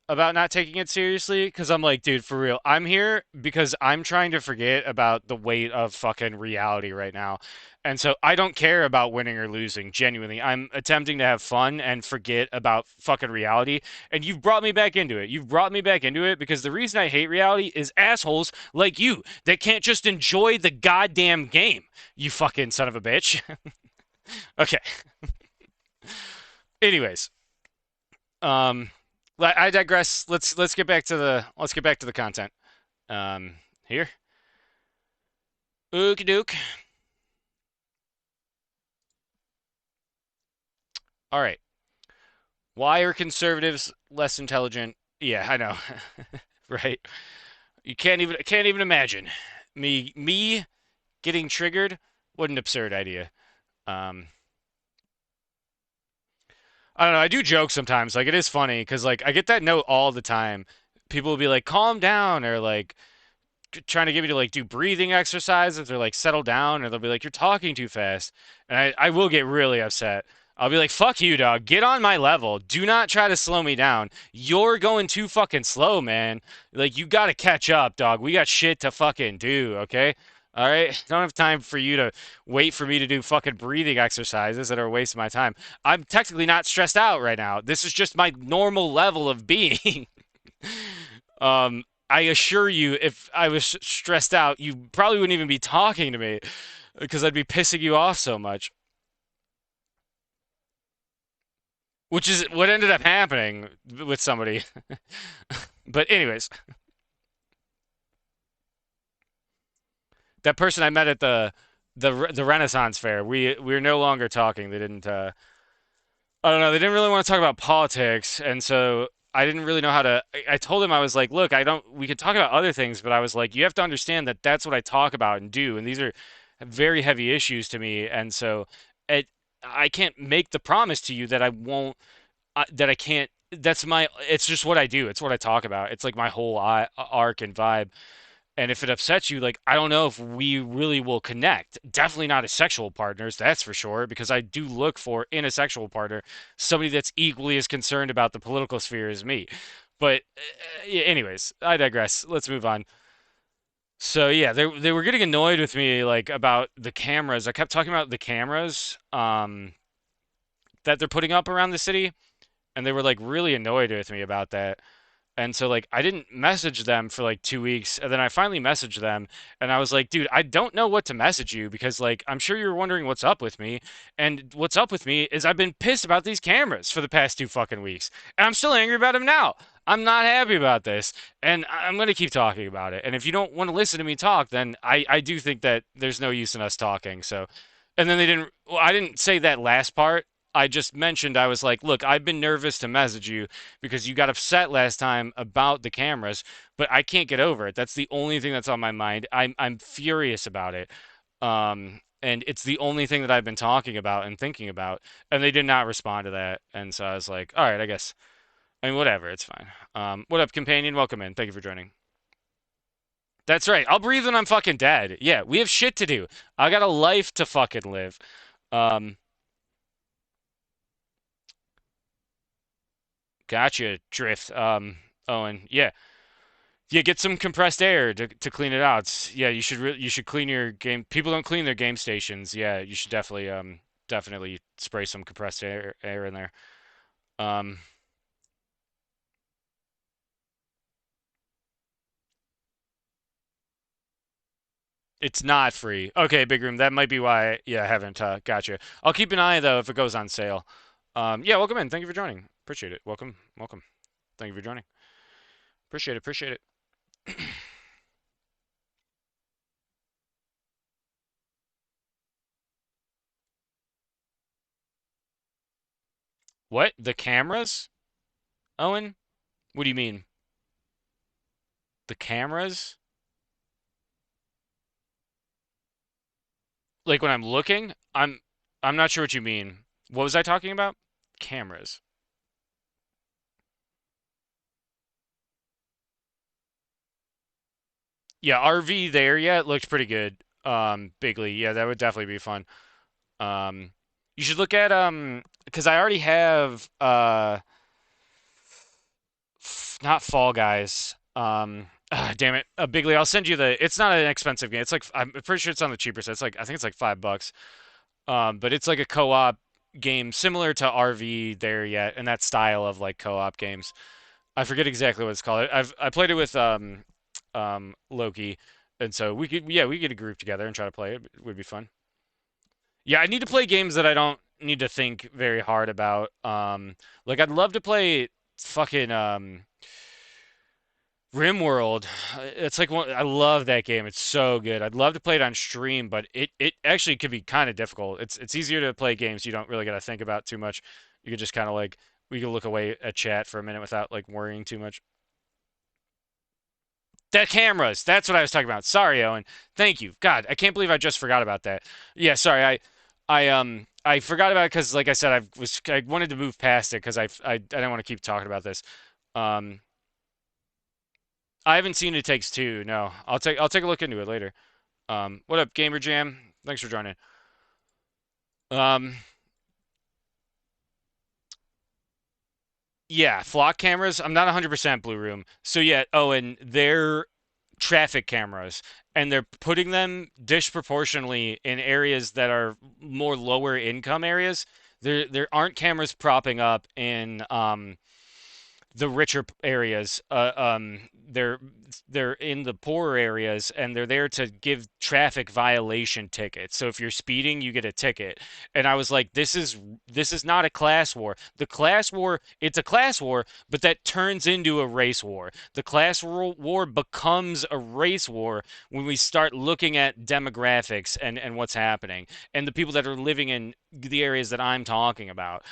about not taking it seriously. Because I'm like, dude, for real, I'm here because I'm trying to forget about the weight of fucking reality right now. And so I don't care about winning or losing, genuinely. I'm attempting to have fun and forget about fucking reality. And you've brought me back into it. You've brought me back into it because the reason I hate reality is assholes like you that can't just enjoy the goddamn game. You fucking son of a bitch. Okay. Anyways, um, I digress. Let's get back to the content. Here. Okie doke. All right. Why are conservatives less intelligent? Yeah, I know. Right? You can't even imagine me getting triggered. What an absurd idea. Um, I don't know. I do joke sometimes. Like it is funny because like I get that note all the time. People will be like, "Calm down," or like trying to get me to like do breathing exercises or like settle down, or they'll be like, "You're talking too fast," and I will get really upset. I'll be like, "Fuck you, dog. Get on my level. Do not try to slow me down. You're going too fucking slow, man. Like you got to catch up, dog. We got shit to fucking do, okay?" All right, I don't have time for you to wait for me to do fucking breathing exercises that are a waste of my time. I'm technically not stressed out right now. This is just my normal level of being. I assure you, if I was stressed out, you probably wouldn't even be talking to me because I'd be pissing you off so much. Which is what ended up happening with somebody. But anyways, that person I met at the Renaissance Fair, we're no longer talking. They didn't I don't know, they didn't really want to talk about politics, and so I didn't really know how to. I told him I was like, look, I don't. We could talk about other things, but I was like, you have to understand that that's what I talk about and do, and these are very heavy issues to me, and so it, I can't make the promise to you that I won't, that I can't. That's my. It's just what I do. It's what I talk about. It's like my whole arc and vibe. And if it upsets you, like, I don't know if we really will connect. Definitely not as sexual partners, that's for sure, because I do look for, in a sexual partner, somebody that's equally as concerned about the political sphere as me. But, yeah, anyways, I digress. Let's move on. So, yeah, they were getting annoyed with me, like, about the cameras. I kept talking about the cameras that they're putting up around the city, and they were, like, really annoyed with me about that. And so like I didn't message them for like 2 weeks, and then I finally messaged them, and I was like, dude, I don't know what to message you because like I'm sure you're wondering what's up with me, and what's up with me is I've been pissed about these cameras for the past 2 fucking weeks, and I'm still angry about them now. I'm not happy about this, and I'm gonna keep talking about it. And if you don't want to listen to me talk, then I do think that there's no use in us talking. So, and then they didn't. Well, I didn't say that last part. I just mentioned I was like, look, I've been nervous to message you because you got upset last time about the cameras, but I can't get over it. That's the only thing that's on my mind. I'm furious about it. And it's the only thing that I've been talking about and thinking about, and they did not respond to that. And so I was like, all right, I guess. I mean, whatever, it's fine. What up, companion? Welcome in. Thank you for joining. That's right. I'll breathe when I'm fucking dead. Yeah, we have shit to do. I got a life to fucking live. Um, Gotcha, Drift. Owen. Yeah. Yeah, get some compressed air to clean it out. Yeah, you should clean your game. People don't clean their game stations. Yeah, you should definitely spray some compressed air in there. Um it's not free. Okay, Big Room, that might be why yeah, I haven't gotcha. I'll keep an eye though if it goes on sale. Yeah, welcome in. Thank you for joining. Appreciate it. Welcome. Welcome. Thank you for joining. Appreciate it. Appreciate it. What? The cameras? Owen? What do you mean? The cameras? Like when I'm looking? I'm not sure what you mean. What was I talking about? Cameras. Yeah, RV there, yeah, it looked pretty good. Bigly. Yeah, that would definitely be fun. Um you should look at because I already have not Fall Guys. Damn it. Bigly, I'll send you the it's not an expensive game. It's like I'm pretty sure it's on the cheaper side. It's like I think it's like $5. But it's like a co-op game similar to RV there yet, and that style of like co-op games. I forget exactly what it's called. I played it with Loki, and so we could group together and try to play it. It would be fun. Yeah, I need to play games that I don't need to think very hard about. Like I'd love to play fucking RimWorld. It's like one, I love that game. It's so good. I'd love to play it on stream, but it actually could be kind of difficult. It's easier to play games you don't really got to think about too much. You could just kind of like we could look away at chat for a minute without like worrying too much. The cameras. That's what I was talking about. Sorry, Owen. Thank you. God, I can't believe I just forgot about that. Yeah, sorry. I forgot about it because like I said I wanted to move past it because I didn't want to keep talking about this. Um I haven't seen It Takes Two. No. I'll take a look into it later. What up, Gamer Jam? Thanks for joining. Um yeah, flock cameras. I'm not 100% Blue Room. So yeah, oh, and they're traffic cameras, and they're putting them disproportionately in areas that are more lower income areas. There aren't cameras propping up in the richer areas. They're in the poorer areas, and they're there to give traffic violation tickets. So if you're speeding, you get a ticket. And I was like, this is not a class war. The class war, it's a class war, but that turns into a race war. The war becomes a race war when we start looking at demographics and what's happening and the people that are living in the areas that I'm talking about.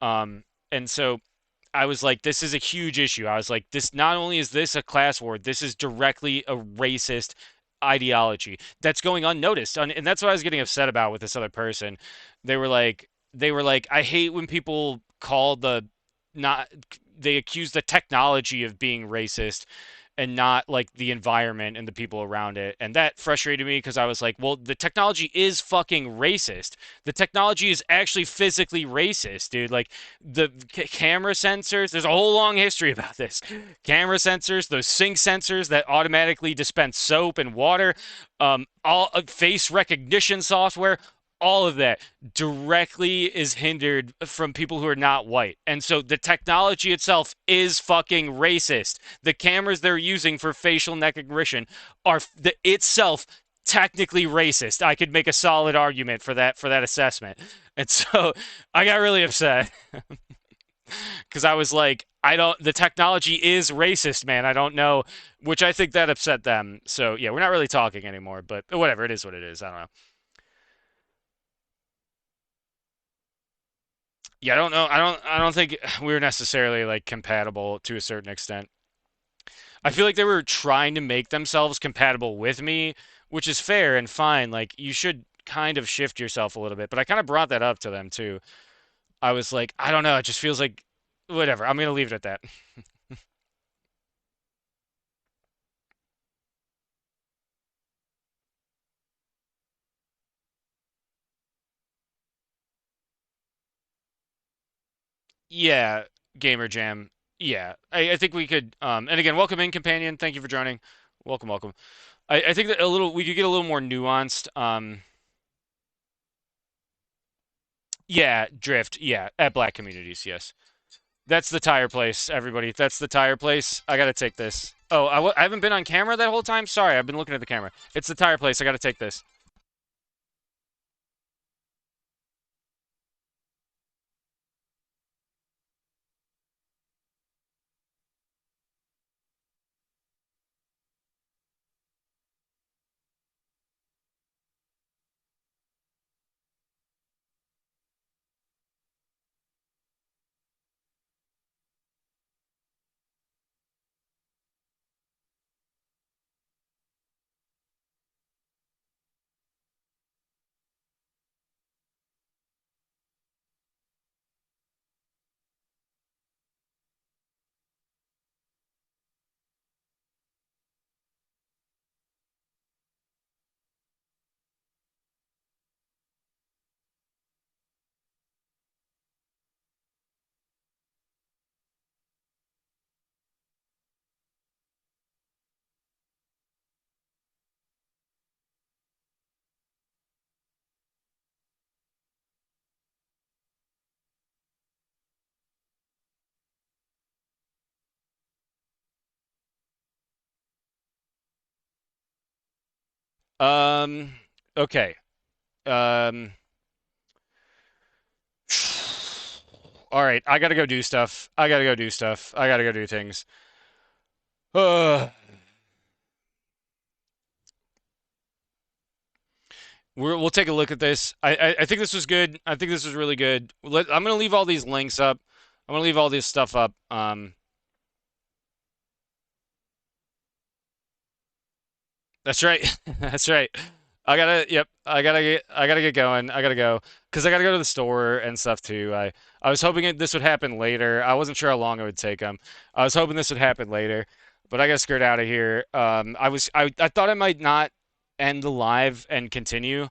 And so I was like, this is a huge issue. I was like, this not only is this a class war, this is directly a racist ideology that's going unnoticed. And that's what I was getting upset about with this other person. They were like, I hate when people call the not they accuse the technology of being racist and not like the environment and the people around it. And that frustrated me because I was like, well, the technology is fucking racist. The technology is actually physically racist, dude. Like the camera sensors, there's a whole long history about this. Camera sensors, those sink sensors that automatically dispense soap and water, all face recognition software. all of that directly is hindered from people who are not white. And so the technology itself is fucking racist. The cameras they're using for facial recognition are itself technically racist. I could make a solid argument for that assessment. And so I got really upset because I was like, the technology is racist, man. I don't know, which I think that upset them. So yeah, we're not really talking anymore, but whatever, it is what it is. I don't know. Yeah, I don't know. I don't think we're necessarily like compatible to a certain extent. I feel like they were trying to make themselves compatible with me, which is fair and fine. Like you should kind of shift yourself a little bit, but I kind of brought that up to them too. I was like, I don't know, it just feels like whatever. I'm gonna leave it at that. Yeah, Gamer Jam. Yeah, I think we could. And again, welcome in, companion. Thank you for joining. Welcome, welcome. I think that we could get a little more nuanced. Yeah, Drift. Yeah, at Black Communities. Yes, that's the tire place. Everybody, that's the tire place. I gotta take this. Oh, I haven't been on camera that whole time. Sorry, I've been looking at the camera. It's the tire place. I gotta take this. Um. Okay. Um. All right. I gotta go do stuff. I gotta go do stuff. I gotta go do things. Uh, we'll take a look at this. I think this was good. I think this was really good. I'm gonna leave all these links up. I'm gonna leave all this stuff up. That's right. That's right. Yep. I gotta get going. I gotta go because I gotta go to the store and stuff too. I was hoping this would happen later. I wasn't sure how long it would take them. I was hoping this would happen later, but I got skirt out of here. I thought I might not end the live and continue.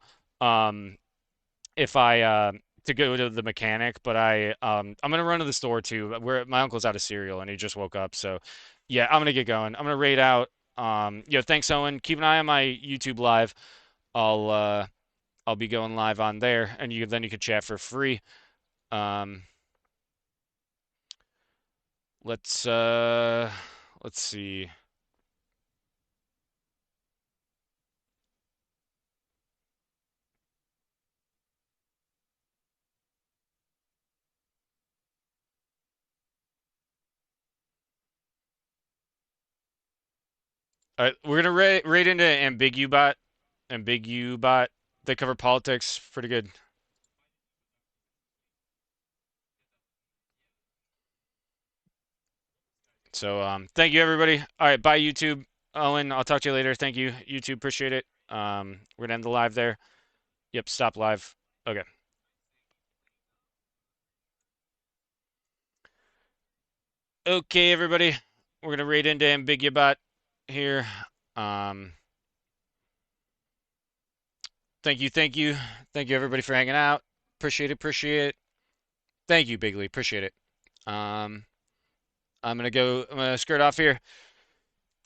If I to go to the mechanic, but I'm gonna run to the store too. Where my uncle's out of cereal and he just woke up, so yeah, I'm gonna get going. I'm gonna raid out. Thanks, Owen. Keep an eye on my YouTube live. I'll uh I'll be going live on there, and you can chat for free. Um, let's let's see. All right, we're gonna raid into Ambigubot. Ambigubot. They cover politics pretty good. So thank you everybody. All right, bye YouTube. Owen, I'll talk to you later. Thank you, YouTube. Appreciate it. We're gonna end the live there. Yep, stop live. Okay. Okay, everybody. We're gonna raid into Ambigubot here. Um, thank you, thank you everybody for hanging out. Appreciate it, appreciate it. Thank you, Bigly. Appreciate it. Um, I'm gonna skirt off here.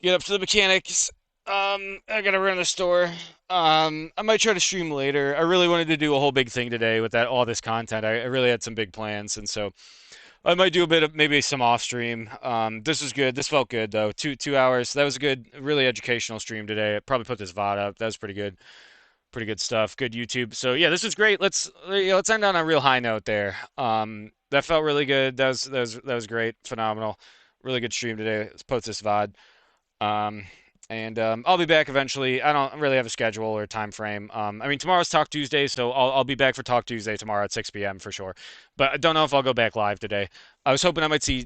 Get up to the mechanics. I gotta run the store. I might try to stream later. I really wanted to do a whole big thing today with all this content. I really had some big plans, and so I might do a bit of maybe some off stream. This was good. This felt good though. 2 hours. That was a good, really educational stream today. I probably put this VOD up. That was pretty good. Pretty good stuff. Good YouTube. So yeah, this was great. Let's end on a real high note there. That felt really good. That was great. Phenomenal. Really good stream today. Let's post this VOD. Um, and I'll be back eventually. I don't really have a schedule or a time frame. I mean, tomorrow's Talk Tuesday, so I'll be back for Talk Tuesday tomorrow at 6 p.m. for sure. But I don't know if I'll go back live today. I was hoping I might see